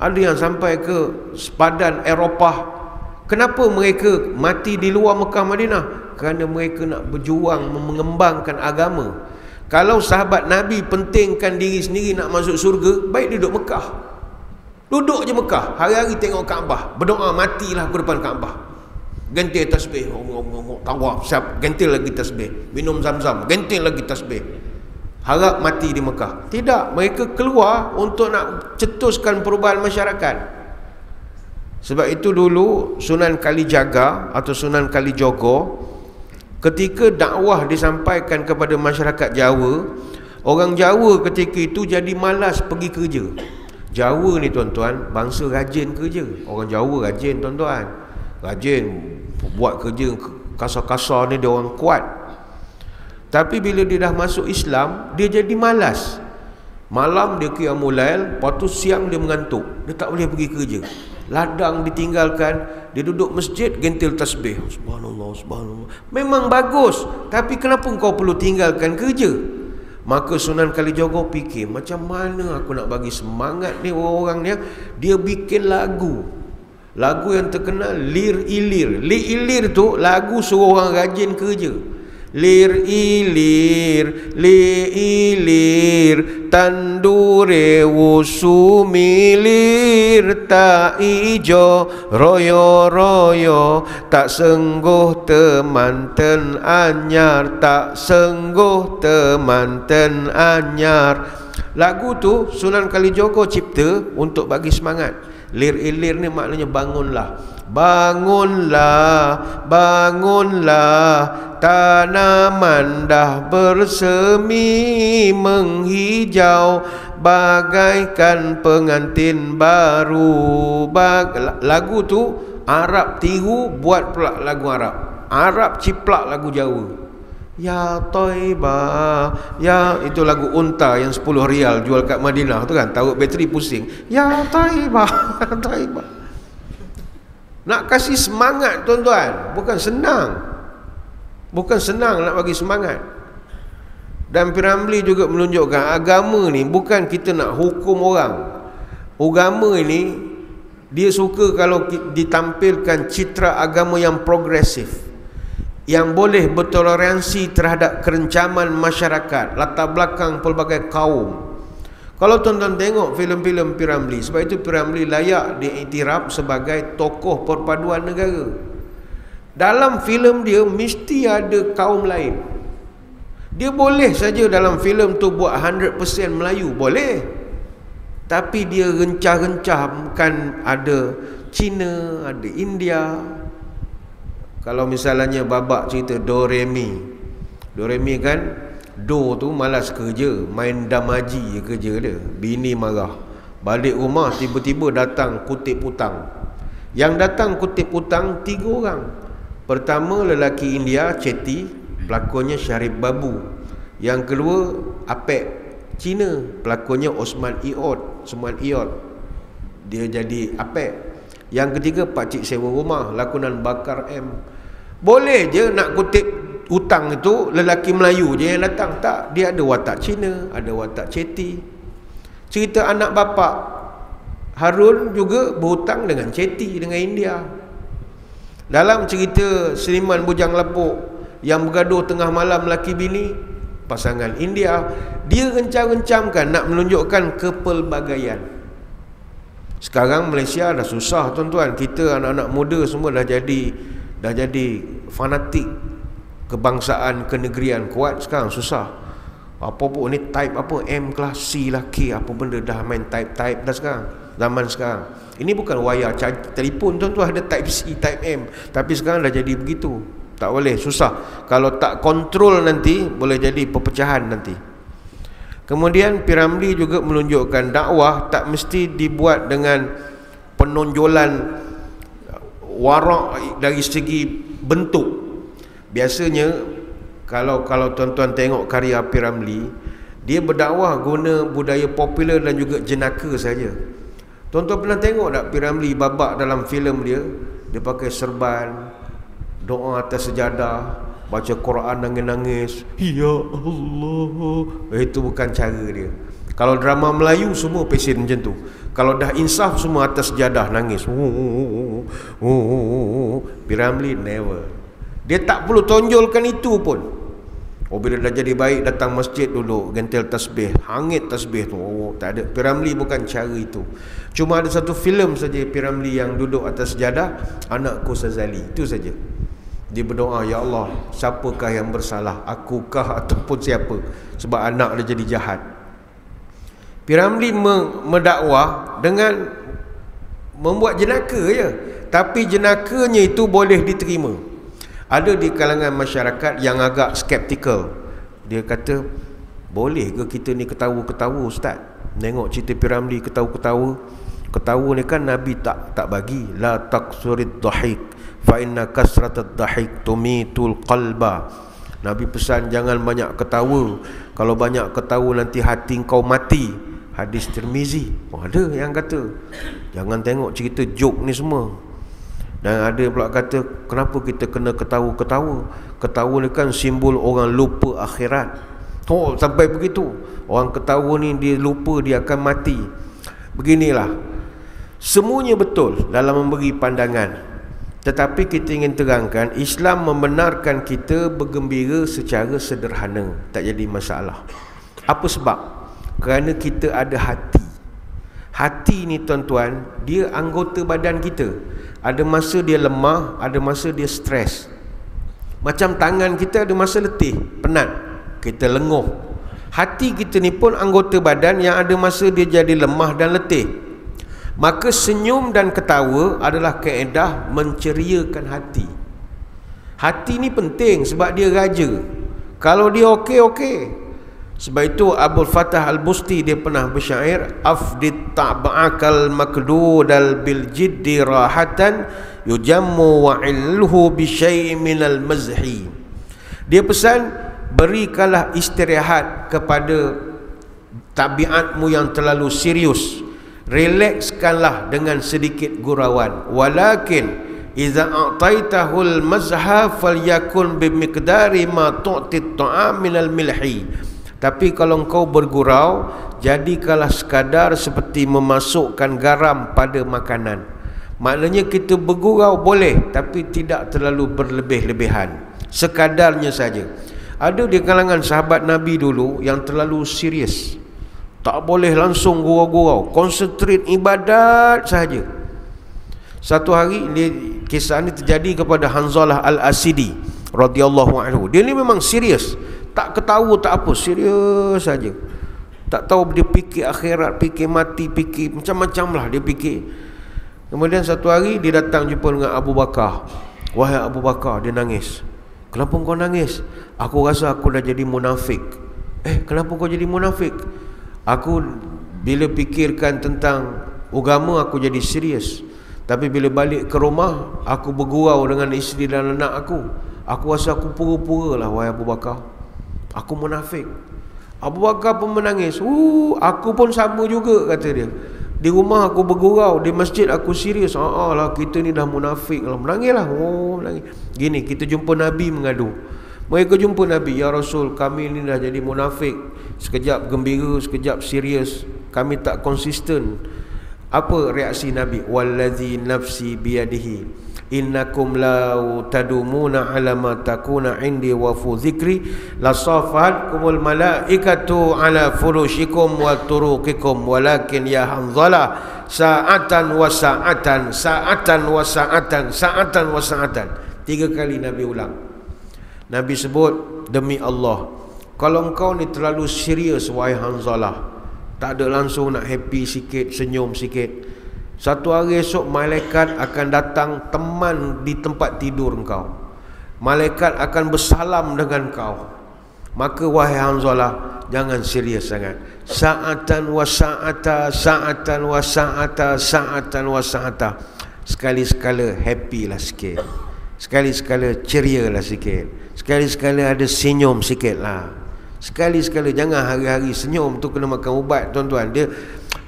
Ada yang sampai ke sepadan Eropah. Kenapa mereka mati di luar Mekah, Madinah? Kerana mereka nak berjuang mengembangkan agama. Kalau sahabat Nabi pentingkan diri sendiri nak masuk surga, baik duduk Mekah. Duduk je Mekah, hari-hari tengok Kaabah, berdoa, matilah ke depan Kaabah. Gentil tasbih, tawaf, siap, gentil lagi tasbih. Minum zam-zam, gentil lagi tasbih. Harap mati di Mekah. Tidak, mereka keluar untuk nak cetuskan perubahan masyarakat. Sebab itu dulu Sunan Kalijaga atau Sunan Kalijogo, ketika dakwah disampaikan kepada masyarakat Jawa, orang Jawa ketika itu jadi malas pergi kerja. Jawa ni tuan-tuan, bangsa rajin kerja. Orang Jawa rajin tuan-tuan, rajin buat kerja kasar-kasar ni, dia orang kuat. Tapi bila dia dah masuk Islam, dia jadi malas. Malam dia qiyamul lail, lepas tu siang dia mengantuk. Dia tak boleh pergi kerja. Ladang ditinggalkan, dia duduk masjid gentil tasbih. Subhanallah, subhanallah. Memang bagus, tapi kenapa kau perlu tinggalkan kerja? Maka Sunan Kalijogo fikir, macam mana aku nak bagi semangat ni orang-orang ni. Dia bikin lagu. Lagu yang terkenal, Lir Ilir. Lir Ilir tu lagu suruh orang rajin kerja. Lir ilir, lir ilir, tandure wusumilir, tak ijo, royo royo, tak sengguh temanten anyar, tak sengguh temanten anyar. Lagu tu Sunan Kalijogo cipta untuk bagi semangat. Lir ilir ni maknanya bangunlah, bangunlah, bangunlah, tanaman dah bersemi menghijau bagaikan pengantin baru. Lagu tu Arab tiru, buat pula lagu Arab. Arab ciplak lagu Jawa. Ya Taibah, ya, itu lagu unta yang 10 rial jual kat Madinah tu kan, taruh bateri pusing. Ya Taibah, ya Taibah. Nak kasih semangat tuan-tuan, bukan senang. Bukan senang nak bagi semangat. Dan P. Ramlee juga menunjukkan agama ni bukan kita nak hukum orang. Agama ini dia suka kalau ditampilkan citra agama yang progresif, yang boleh bertoleransi terhadap kerencaman masyarakat, latar belakang pelbagai kaum. Kalau tuan-tuan tengok filem-filem P. Ramlee, sebab itu P. Ramlee layak diiktiraf sebagai tokoh perpaduan negara. Dalam filem dia mesti ada kaum lain. Dia boleh saja dalam filem tu buat 100% Melayu, boleh. Tapi dia rencah-rencahkan ada China, ada India. Kalau misalnya babak cerita Do Re Mi. Do Re Mi kan, Do tu malas kerja, main damaji kerja dia. Bini marah. Balik rumah tiba-tiba datang kutip hutang. Yang datang kutip hutang 3 orang. Pertama lelaki India, Chetty, pelakonnya Syarif Babu. Yang kedua Apek Cina, pelakonnya Osman Iod. Dia jadi Apek. Yang ketiga Pakcik Sewa Rumah, lakonan Bakar M. Boleh je nak kutip hutang itu lelaki Melayu je yang datang. Tak, dia ada watak Cina, ada watak Chetty. Cerita anak bapa Harun juga berhutang dengan Chetty, dengan India. Dalam cerita Seniman Bujang Lapuk yang bergaduh tengah malam laki bini, pasangan India. Dia rencam-rencamkan nak menunjukkan kepelbagaian. Sekarang Malaysia dah susah tuan-tuan. Kita anak-anak muda semua dah jadi fanatik kebangsaan, kenegerian kuat. Sekarang susah. Apa pun ni type apa, M lah, C lah, K, apa benda dah main type dah sekarang. Zaman sekarang. Ini bukan wayar telefon tuan-tuan, ada type C, type M. Tapi sekarang dah jadi begitu. Tak boleh, susah. Kalau tak kontrol nanti boleh jadi perpecahan nanti. Kemudian P.Ramlee juga menunjukkan dakwah tak mesti dibuat dengan penonjolan warak dari segi bentuk. Biasanya kalau tuan-tuan tengok karya P.Ramlee, dia berdakwah guna budaya popular dan juga jenaka saja. Tuan-tuan pernah tengok tak P.Ramlee babak dalam filem dia? Dia pakai serban, doa atas sejadah, baca Quran nangis-nangis, ya Allah. Itu bukan cara dia. Kalau drama Melayu semua pesen macam tu. Kalau dah insaf semua atas sejadah nangis. P.Ramlee never. Dia tak perlu tonjolkan itu pun. Bila dah jadi baik datang masjid dulu, gentel tasbih, hangit tasbih tu. Tak ada. P.Ramlee bukan cara itu. Cuma ada satu filem saja P.Ramlee yang duduk atas sejadah, Anakku Sazali. Itu saja. Dia berdoa, ya Allah, siapakah yang bersalah, akukah ataupun siapa, sebab anak dia jadi jahat. P.Ramlee mendakwah dengan membuat jenaka je, tapi jenakanya itu boleh diterima. Ada di kalangan masyarakat yang agak skeptikal. Dia kata, boleh ke kita ni ketawa-ketawa ustaz? Tengok cerita P.Ramlee ketawa-ketawa. Ketawa ni kan Nabi tak bagi. La taqsurid dhahik fa inna kasratad dhahik tumitul qalba. Nabi pesan jangan banyak ketawa. Kalau banyak ketawa nanti hati kau mati. Hadis Tirmizi. Ada yang kata jangan tengok cerita joke ni semua. Dan ada pula kata, kenapa kita kena ketawa-ketawa? Ketawa ni kan simbol orang lupa akhirat. Sampai begitu. Orang ketawa ni dia lupa dia akan mati. Beginilah. Semuanya betul dalam memberi pandangan. Tetapi kita ingin terangkan, Islam membenarkan kita bergembira secara sederhana. Tak jadi masalah. Apa sebab? Kerana kita ada hati. Hati ni tuan-tuan, dia anggota badan kita. Ada masa dia lemah, ada masa dia stres. Macam tangan kita ada masa letih, penat, kita lenguh. Hati kita ni pun anggota badan yang ada masa dia jadi lemah dan letih. Maka senyum dan ketawa adalah kaedah menceriakan hati. Hati ni penting sebab dia raja. Kalau dia okey. Sebab itu Abdul Fattah Al-Busti dia pernah bersyair, afdit ta'ba'akal makdudal bil jiddi rahatan yujammu wa'ilhu bisyai minal mazhi. Dia pesan, berikanlah istirahat kepada tabiatmu yang terlalu serius, relakskanlah dengan sedikit gurauan. Walakin iza a'taitahul mazha falyakun bimiqdari ma tu'ti ta'am minal milhi. Tapi kalau engkau bergurau, jadikanlah sekadar seperti memasukkan garam pada makanan. Maknanya kita bergurau boleh, tapi tidak terlalu berlebih-lebihan. Sekadarnya saja. Ada di kalangan sahabat Nabi dulu yang terlalu serius. Tak boleh langsung gurau-gurau. Konsentrate ibadat sahaja. Satu hari, kisah ini terjadi kepada Hanzalah Al-Asidi radhiyallahu anhu. Dia ni memang serius. Tak ketawa tak apa, serius saja. Tak tahu dia fikir akhirat, fikir mati, fikir macam-macam lah dia fikir. Kemudian satu hari dia datang jumpa dengan Abu Bakar. Wahai Abu Bakar, dia nangis. Kenapa kau nangis? Aku rasa aku dah jadi munafik. Kenapa kau jadi munafik? Aku bila fikirkan tentang agama aku jadi serius. Tapi bila balik ke rumah, aku bergurau dengan isteri dan anak aku. Aku rasa aku pura-pura lah, wahai Abu Bakar. Aku munafik. Abu Bakar pun menangis. Aku pun sama juga, kata dia. Di rumah aku bergurau, di masjid aku serius. Lah kita ni dah munafik lah. Menangis lah. Menangis. Gini, kita jumpa Nabi mengadu. Mereka jumpa Nabi, ya Rasul, kami ni dah jadi munafik. Sekejap gembira, sekejap serius. Kami tak konsisten. Apa reaksi Nabi? Wallazi nafsi biyadihi innakum law tadumuna ala ma takuna indi wa fu dzikri la safatkumul malaikatu ala furushikum wa turuqikum walakin ya Hanzalah sa'atan wa sa'atan sa'atan wa sa'atan sa'atan wa sa'atan. 3 kali Nabi ulang. Nabi sebut, demi Allah, kalau engkau ni terlalu serius wahai Hanzalah, tak ada langsung nak happy sikit, senyum sikit, satu hari esok malaikat akan datang teman di tempat tidur engkau. Malaikat akan bersalam dengan kau. Maka wahai Hanzalah, jangan serius sangat. Sa'atan wa sa'ata, sa'atan wa sa'ata, sa'atan wa sa'ata. Sekali-sekala happy lah sikit. Sekali-sekala ceria lah sikit. Sekali-sekala ada senyum sikit lah. Sekali-sekala, jangan hari-hari senyum tu kena makan ubat tuan-tuan. Dia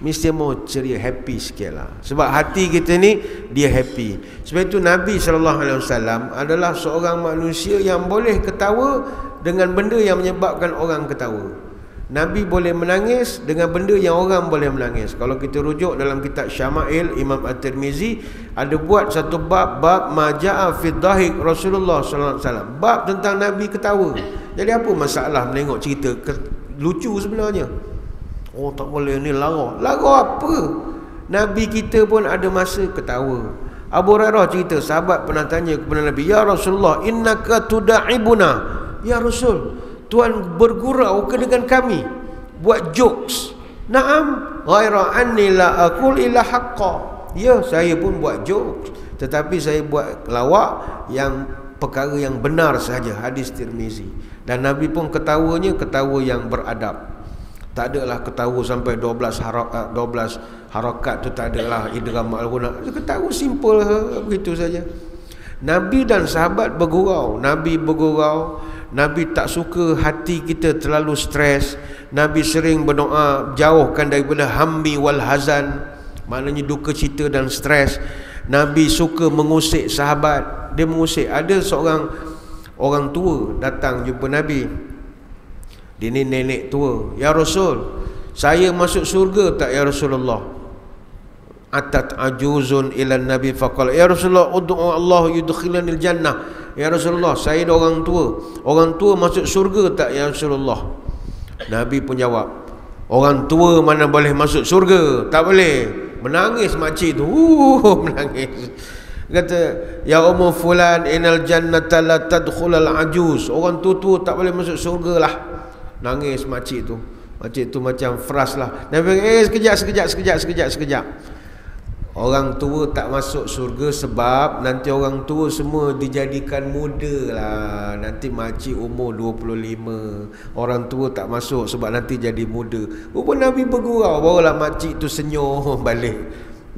mesti mau ceria, happy sikit lah. Sebab hati kita ni dia happy. Sebab itu Nabi SAW adalah seorang manusia yang boleh ketawa dengan benda yang menyebabkan orang ketawa. Nabi boleh menangis dengan benda yang orang boleh menangis. Kalau kita rujuk dalam kitab Syama'il Imam At-Tirmizi, ada buat satu bab maja'a fi dhahik Rasulullah SAW. Bab tentang Nabi ketawa. Jadi apa masalah menengok cerita lucu sebenarnya? Tak boleh, ni lara. Lara apa? Nabi kita pun ada masa ketawa. Abu Hurairah cerita, sahabat pernah tanya kepada Nabi, ya Rasulullah, innaka tuda'ibuna. Ya Rasul, Tuhan bergurau ke dengan kami, buat jokes. Naam, ghaira anni la aqul illa haqqa. Ya, saya pun buat jokes, tetapi saya buat lawak yang perkara yang benar saja. Hadis Tirmizi. Dan Nabi pun ketawanya ketawa yang beradab. Tak adalah ketawa sampai 12 harakat tu, tak adalah idgham al-ghunna. Ketawa simple begitu saja. Nabi dan sahabat bergurau. Nabi bergurau. Nabi tak suka hati kita terlalu stres. Nabi sering berdoa jauhkan daripada hammi wal hazan, maknanya duka cita dan stres. Nabi suka mengusik sahabat. Dia mengusik. Ada seorang orang tua datang jumpa Nabi. Dia ni nenek tua. Ya Rasul, saya masuk surga tak ya Rasulullah? Atat ajuzun ila Nabi faqala, ya Rasulullah, ud'u Allah yudkhilanil jannah. Ya Rasulullah, saya ada orang tua. Orang tua masuk surga tak ya Rasulullah? Nabi pun jawab, orang tua mana boleh masuk surga? Tak boleh. Menangis makcik tu. Menangis. Kata, ya Ummu fulan inal jannata la tadkhulul ajuz. Orang tua tak boleh masuk surga lah. Nangis makcik tu. Makcik tu macam fras lah. Nabi kata, sekejap. Orang tua tak masuk surga sebab nanti orang tua semua dijadikan muda lah. Nanti makcik umur 25. Orang tua tak masuk sebab nanti jadi muda. Rupa Nabi bergurau, barulah makcik tu senyum balik.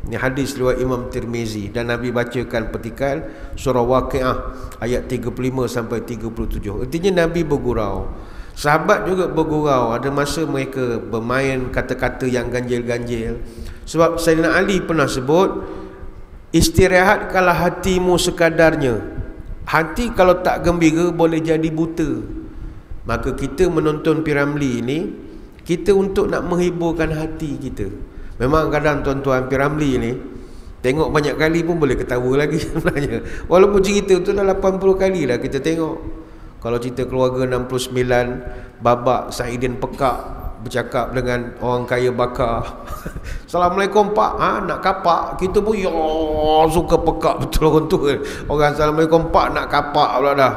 Ini hadis riwayat Imam Tirmizi. Dan Nabi bacakan petikan surah Waqiah ayat 35 sampai 37. Artinya Nabi bergurau. Sahabat juga bergurau. Ada masa mereka bermain kata-kata yang ganjil-ganjil. Sebab Sayyidina Ali pernah sebut, istirahatkanlah hatimu sekadarnya. Hati kalau tak gembira boleh jadi buta. Maka kita menonton P.Ramlee ini, kita untuk nak menghiburkan hati kita. Memang kadang tuan-tuan P.Ramlee ni tengok banyak kali pun boleh ketawa lagi sebenarnya. Walaupun cerita tu dah 80 kali lah kita tengok. Kalau cerita keluarga 69, babak Saidin Pekak bercakap dengan orang kaya bakar. Assalamualaikum pak, nak kapak. Kita pun ya suka pekak betul orang tu. Orang Assalamualaikum pak nak kapak pula dah.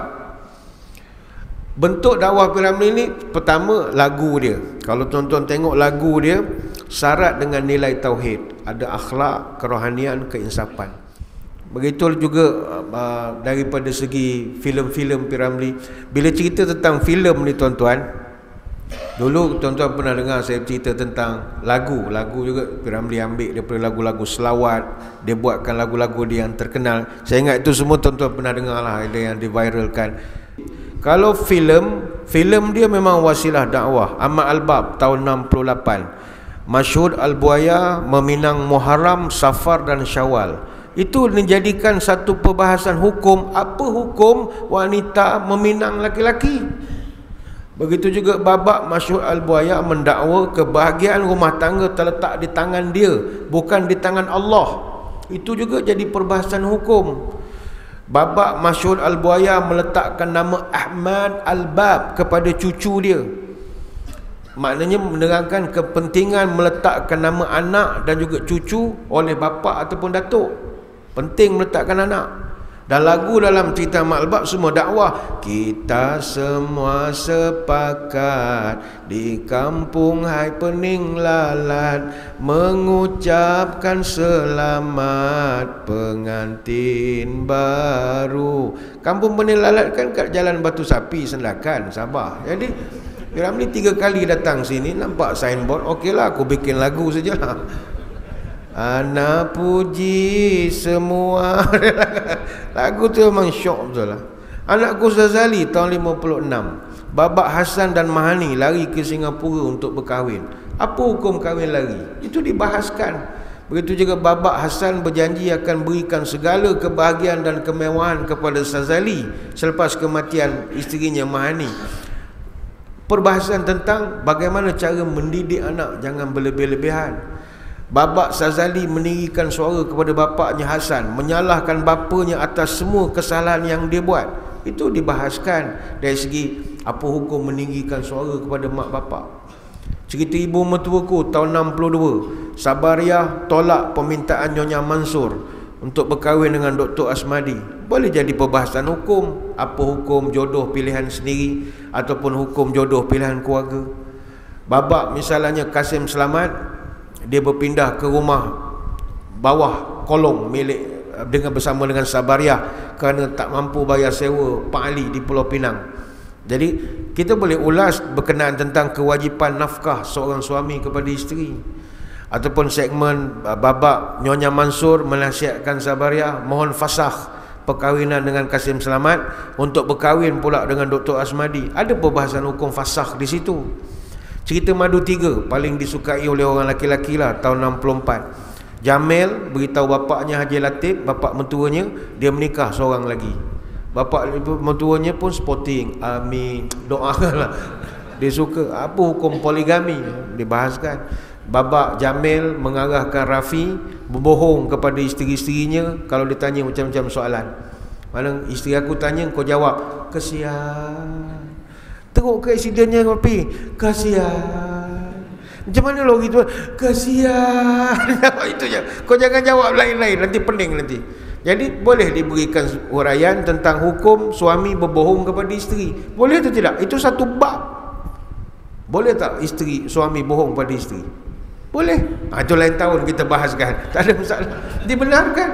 Bentuk dakwah P.Ramlee ni, pertama lagu dia. Kalau tuan-tuan tengok lagu dia, syarat dengan nilai tauhid, ada akhlak, kerohanian, keinsafan. Begitu juga daripada segi filem-filem P.Ramlee. Bila cerita tentang filem ni tuan-tuan, dulu tuan-tuan pernah dengar saya cerita tentang lagu juga P.Ramlee ambil daripada lagu-lagu selawat, dia buatkan lagu-lagu dia yang terkenal. Saya ingat itu semua tuan-tuan pernah dengar lah, ada yang diviralkan. Kalau filem dia memang wasilah dakwah. Ahmad Al-Bab tahun 68, Mas'ud Al-Buaya meminang Muharram, Safar dan Syawal. Itu dijadikan satu perbahasan hukum. Apa hukum wanita meminang laki-laki? Begitu juga babak Mas'ud Al-Buaya mendakwa kebahagiaan rumah tangga terletak di tangan dia, bukan di tangan Allah. Itu juga jadi perbahasan hukum. Babak Mas'ud Al-Buaya meletakkan nama Ahmad Al-Bab kepada cucu dia. Maknanya menerangkan kepentingan meletakkan nama anak dan juga cucu oleh bapa ataupun datuk. Penting meletakkan anak. Dan lagu dalam cerita Ahmad Al-Bab semua dakwah. Kita semua sepakat di kampung Hai Pening Lalat mengucapkan selamat pengantin baru. Kampung Pening Lalat kan kat Jalan Batu Sapi, Sendakan, Sabah. Jadi P.Ramlee 3 kali datang sini, nampak signboard, okeylah aku bikin lagu sajalah. Ana puji semua. Lagu tu memang syok betul lah. Anakku Zazali tahun 56, Babak Hasan dan Mahani lari ke Singapura untuk berkahwin. Apa hukum kahwin lari? Itu dibahaskan. Begitu juga Babak Hasan berjanji akan berikan segala kebahagiaan dan kemewahan kepada Zazali selepas kematian isterinya Mahani. Perbahasan tentang bagaimana cara mendidik anak, jangan berlebih-lebihan. Babak Zazali meninggikan suara kepada bapaknya Hasan, menyalahkan bapanya atas semua kesalahan yang dia buat. Itu dibahaskan dari segi apa hukum meninggikan suara kepada mak bapak. Cerita ibu mertuaku tahun 62, Sabariah tolak permintaan Nyonya Mansur untuk berkahwin dengan Dr. Asmadi. Boleh jadi perbahasan hukum. Apa hukum jodoh pilihan sendiri ataupun hukum jodoh pilihan keluarga. Babak misalnya Kasim Selamat, dia berpindah ke rumah bawah kolong milik bersama dengan Sabariah kerana tak mampu bayar sewa Pak Ali di Pulau Pinang. Jadi kita boleh ulas berkenaan tentang kewajipan nafkah seorang suami kepada isteri. Ataupun segmen babak Nyonya Mansur menasihatkan Sabariah mohon fasakh perkahwinan dengan Kasim Selamat untuk berkahwin pula dengan Dr. Asmadi. Ada perbahasan hukum fasakh di situ. Cerita Madu 3 paling disukai oleh orang laki-laki lah tahun 64. Jamil beritahu bapaknya Haji Latif, bapak mentuanya, dia menikah seorang lagi. Bapak mentuanya pun sporting, amin, doa lah. Dia suka. Apa hukum poligami? Dibahaskan. Babak Jamil mengarahkan Rafi berbohong kepada isteri-isterinya kalau ditanya macam-macam soalan. Mana isteri aku tanya, kau jawab, kesian. Teruk ke accidentnya Rafi? Kasihan. Macam mana lo gitu? Kasihan. Jawab itu je. Kau jangan jawab lain-lain, nanti pening nanti. Jadi boleh diberikan uraian tentang hukum suami berbohong kepada isteri. Boleh atau tidak? Itu satu bab. Boleh tak isteri suami bohong pada isteri? Boleh. Itu lain tahun kita bahaskan. Tak ada masalah. Dibenarkan.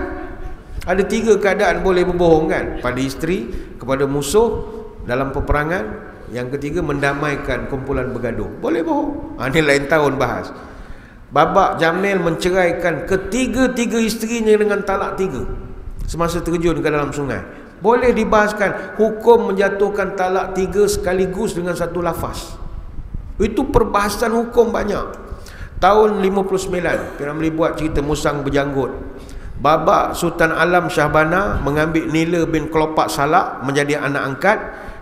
Ada 3 keadaan boleh berbohong kan? Pada isteri, kepada musuh dalam peperangan. Yang ketiga, mendamaikan kumpulan bergaduh. Boleh bohong. Ini lain tahun bahas. Babak Jamil menceraikan ketiga-tiga isterinya dengan talak 3 semasa terjun ke dalam sungai. Boleh dibahaskan hukum menjatuhkan talak 3 sekaligus dengan satu lafaz. Itu perbahasan hukum banyak. Tahun 59 P.Ramlee buat cerita Musang Berjanggut. Babak Sultan Alam Syahbana mengambil Nila bin Kelopak Salak menjadi anak angkat,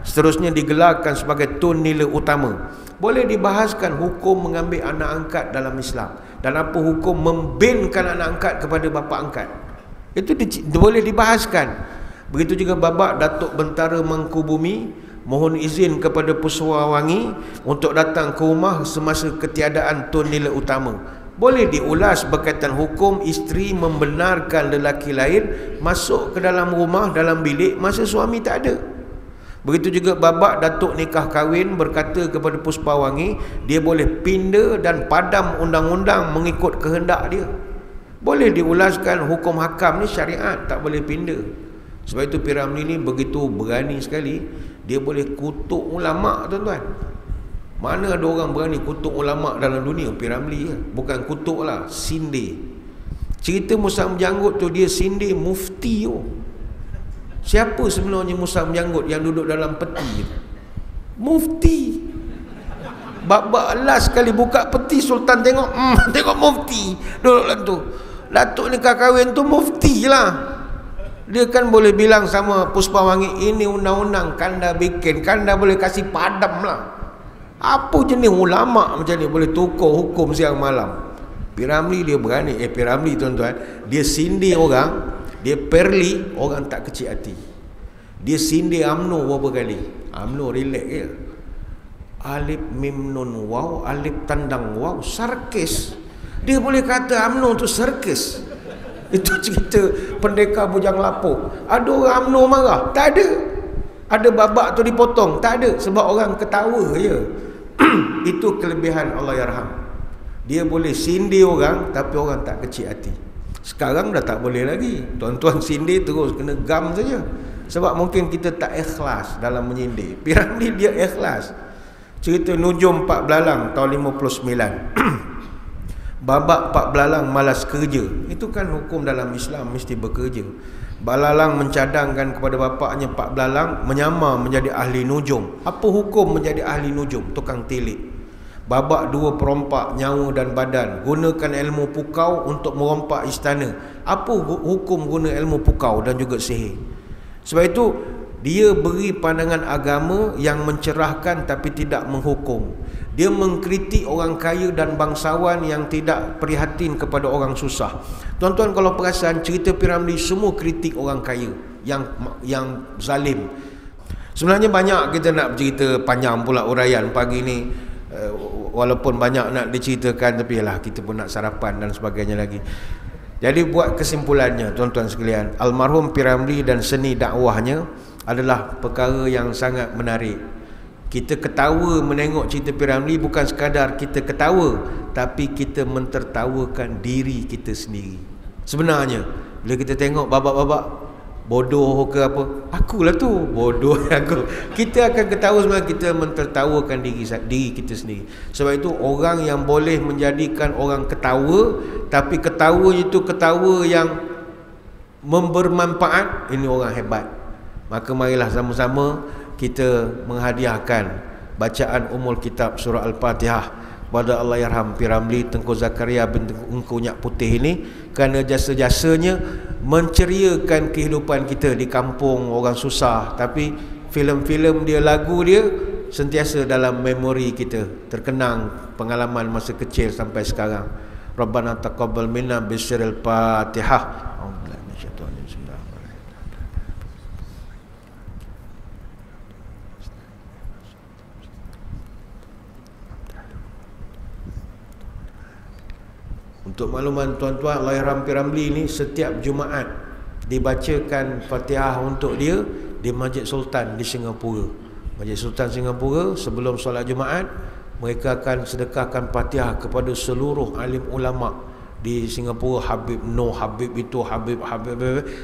seterusnya digelarkan sebagai Tun Nila Utama. Boleh dibahaskan hukum mengambil anak angkat dalam Islam dan apa hukum membinkan anak angkat kepada bapa angkat. Itu boleh dibahaskan. Begitu juga babak Datuk Bentara Mangkubumi mohon izin kepada Pusrawangi untuk datang ke rumah semasa ketiadaan Tun Nila Utama. Boleh diulas berkaitan hukum isteri membenarkan lelaki lain masuk ke dalam rumah, dalam bilik masa suami tak ada. Begitu juga babak datuk nikah kahwin berkata kepada Puspawangi, dia boleh pinda dan padam undang-undang mengikut kehendak dia. Boleh diulaskan hukum hakam ni syariat, tak boleh pinda. Sebab itu P. Ramlee ni begitu berani sekali, dia boleh kutuk ulama' tuan-tuan. Mana ada orang berani kutuk ulama' dalam dunia? P. Ramlee ya. Bukan kutuk lah, sindir. Cerita Musa Menjanggut tu dia sindir mufti tu. Siapa sebenarnya Musa Menjanggut yang duduk dalam peti? Mufti. Bab-bab last sekali buka peti, Sultan tengok, tengok mufti duduk dalam tu. Datuk nikah kahwin tu mufti lah. Dia kan boleh bilang sama Puspawangi, ini undang-undang kanda bikin, kanda boleh kasih padam lah. Apa jenis ulama' macam ni boleh tukar hukum siang malam? P. Ramlee dia berani. P. Ramlee tuan-tuan, dia sindir orang, dia perli orang tak kecil hati. Dia sindir UMNO berapa kali? UMNO relax je. Alif mim nun waw, alif tandang waw, sarkis. Dia boleh kata UMNO tu sarkis. Itu cerita pendekar bujang lapuk. Ada orang UMNO marah? Tak ada. Ada babak tu dipotong? Tak ada. Sebab orang ketawa je. Itu kelebihan Allahyarham. Dia boleh sindir orang, tapi orang tak kecil hati. Sekarang dah tak boleh lagi. Tuan-tuan sindir terus kena gam saja. Sebab mungkin kita tak ikhlas dalam menyindir. P. Ramlee dia ikhlas. Cerita Nujum Pak Belalang tahun 59. Babak Pak Belalang malas kerja. Itu kan hukum dalam Islam, mesti bekerja. Belalang mencadangkan kepada bapaknya Pak Belalang menyamar menjadi ahli nujum. Apa hukum menjadi ahli nujum? Tukang tilik. Babak dua perompak nyawa dan badan, gunakan ilmu pukau untuk merompak istana. Apa hukum guna ilmu pukau dan juga sihir? Sebab itu dia beri pandangan agama yang mencerahkan tapi tidak menghukum. Dia mengkritik orang kaya dan bangsawan yang tidak prihatin kepada orang susah. Tuan-tuan kalau perasan cerita P. Ramlee semua kritik orang kaya yang zalim. Sebenarnya banyak kita nak bercerita, panjang pula uraian pagi ni. Walaupun banyak nak diceritakan, tapi yalah kita pun nak sarapan dan sebagainya lagi. Jadi buat kesimpulannya tuan-tuan sekalian, almarhum P. Ramlee dan seni dakwahnya adalah perkara yang sangat menarik. Kita ketawa menengok cerita P. Ramlee bukan sekadar kita ketawa, tapi kita mentertawakan diri kita sendiri. Sebenarnya bila kita tengok babak-babak bodoh ke apa, akulah tu bodoh aku, kita akan ketawa sebenarnya, kita mentertawakan diri kita sendiri. Sebab itu orang yang boleh menjadikan orang ketawa, tapi ketawa itu ketawa yang bermanfaat, ini orang hebat. Maka marilah sama-sama kita menghadiahkan bacaan umul kitab surah Al-Fatihah kepada Allahyarham P. Ramlee Tengku Zakaria bin Tengku Nyak Putih ini, kerana jasa-jasanya menceriakan kehidupan kita di kampung orang susah. Tapi filem-filem dia, lagu dia sentiasa dalam memori kita, terkenang pengalaman masa kecil sampai sekarang. Rabbana taqabbal minna bisyiril Fatihah. Untuk makluman tuan-tuan, Allahyarham P. Ramlee ni setiap Jumaat dibacakan Fatihah untuk dia di Masjid Sultan di Singapura. Masjid Sultan Singapura, sebelum solat Jumaat, mereka akan sedekahkan Fatihah kepada seluruh alim ulama di Singapura. Habib Noh, Habib itu, Habib.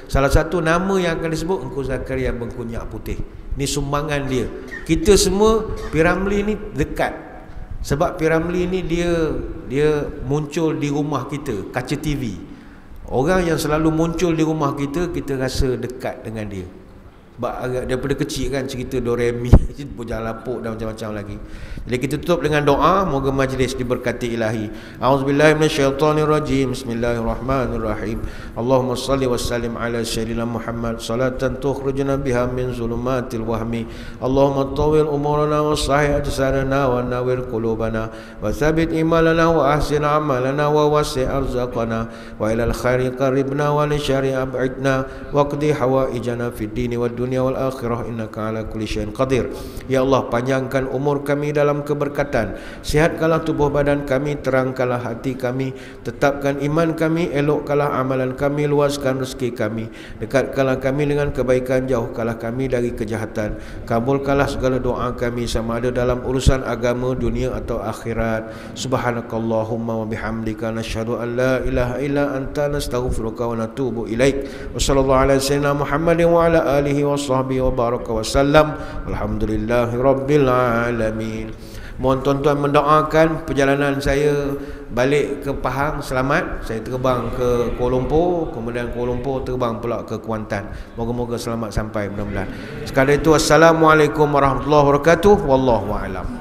Salah satu nama yang akan disebut Tengku Zakaria bin Nyak Putih. Ni sumbangan dia. Kita semua P. Ramlee ni dekat. Sebab P. Ramlee ni dia muncul di rumah kita, kaca TV. Orang yang selalu muncul di rumah kita, kita rasa dekat dengan dia. Sebab agak daripada kecil kan cerita Doremi, bujang lapuk dan macam-macam lagi. Jadi kita tutup dengan doa, moga majlis diberkati ilahi. A'udzubillahi minasyaitonirrajim. Bismillahirrahmanirrahim. Allahumma salli wa sallim ala sayyidina Muhammad salatan tukhrijuna biha min zulumatil wahmi. Allahumma tawil umurana wa sahih ajsadana wa nawwir qulubana wa thabbit imanana wa ahsin amalana wa wasi' arzaqana wa ilal khairi qaribna wa li syarri ab'idna wa qdi hawaijana fid dini wad dunya dunya wal akhirah innaka ala kulli syai'in qadir. Ya Allah, panjangkan umur kami dalam keberkatan, sihatkanlah tubuh badan kami, terangkanlah hati kami, tetapkan iman kami, elokkanlah amalan kami, luaskan rezeki kami, dekatkanlah kami dengan kebaikan, jauhkanlah kami dari kejahatan, kabulkanlah segala doa kami sama ada dalam urusan agama, dunia atau akhirat. Subhanakallahumma wa bihamdika nasyhadu an la ilaha illa anta nastaghfiruka wa natubu ilaik. Wa sallallahu ala sayyidina Muhammadin wa ala alihi wa sahbihi wa baraka wa sallam. Alhamdulillahi rabbil alamin. Mohon tuan-tuan mendoakan perjalanan saya balik ke Pahang selamat. Saya terbang ke Kuala Lumpur, kemudian Kuala Lumpur terbang pula ke Kuantan. Moga-moga selamat sampai mudah-mudahan. Sekadar itu, assalamualaikum warahmatullahi wabarakatuh. Wallahu a'lam.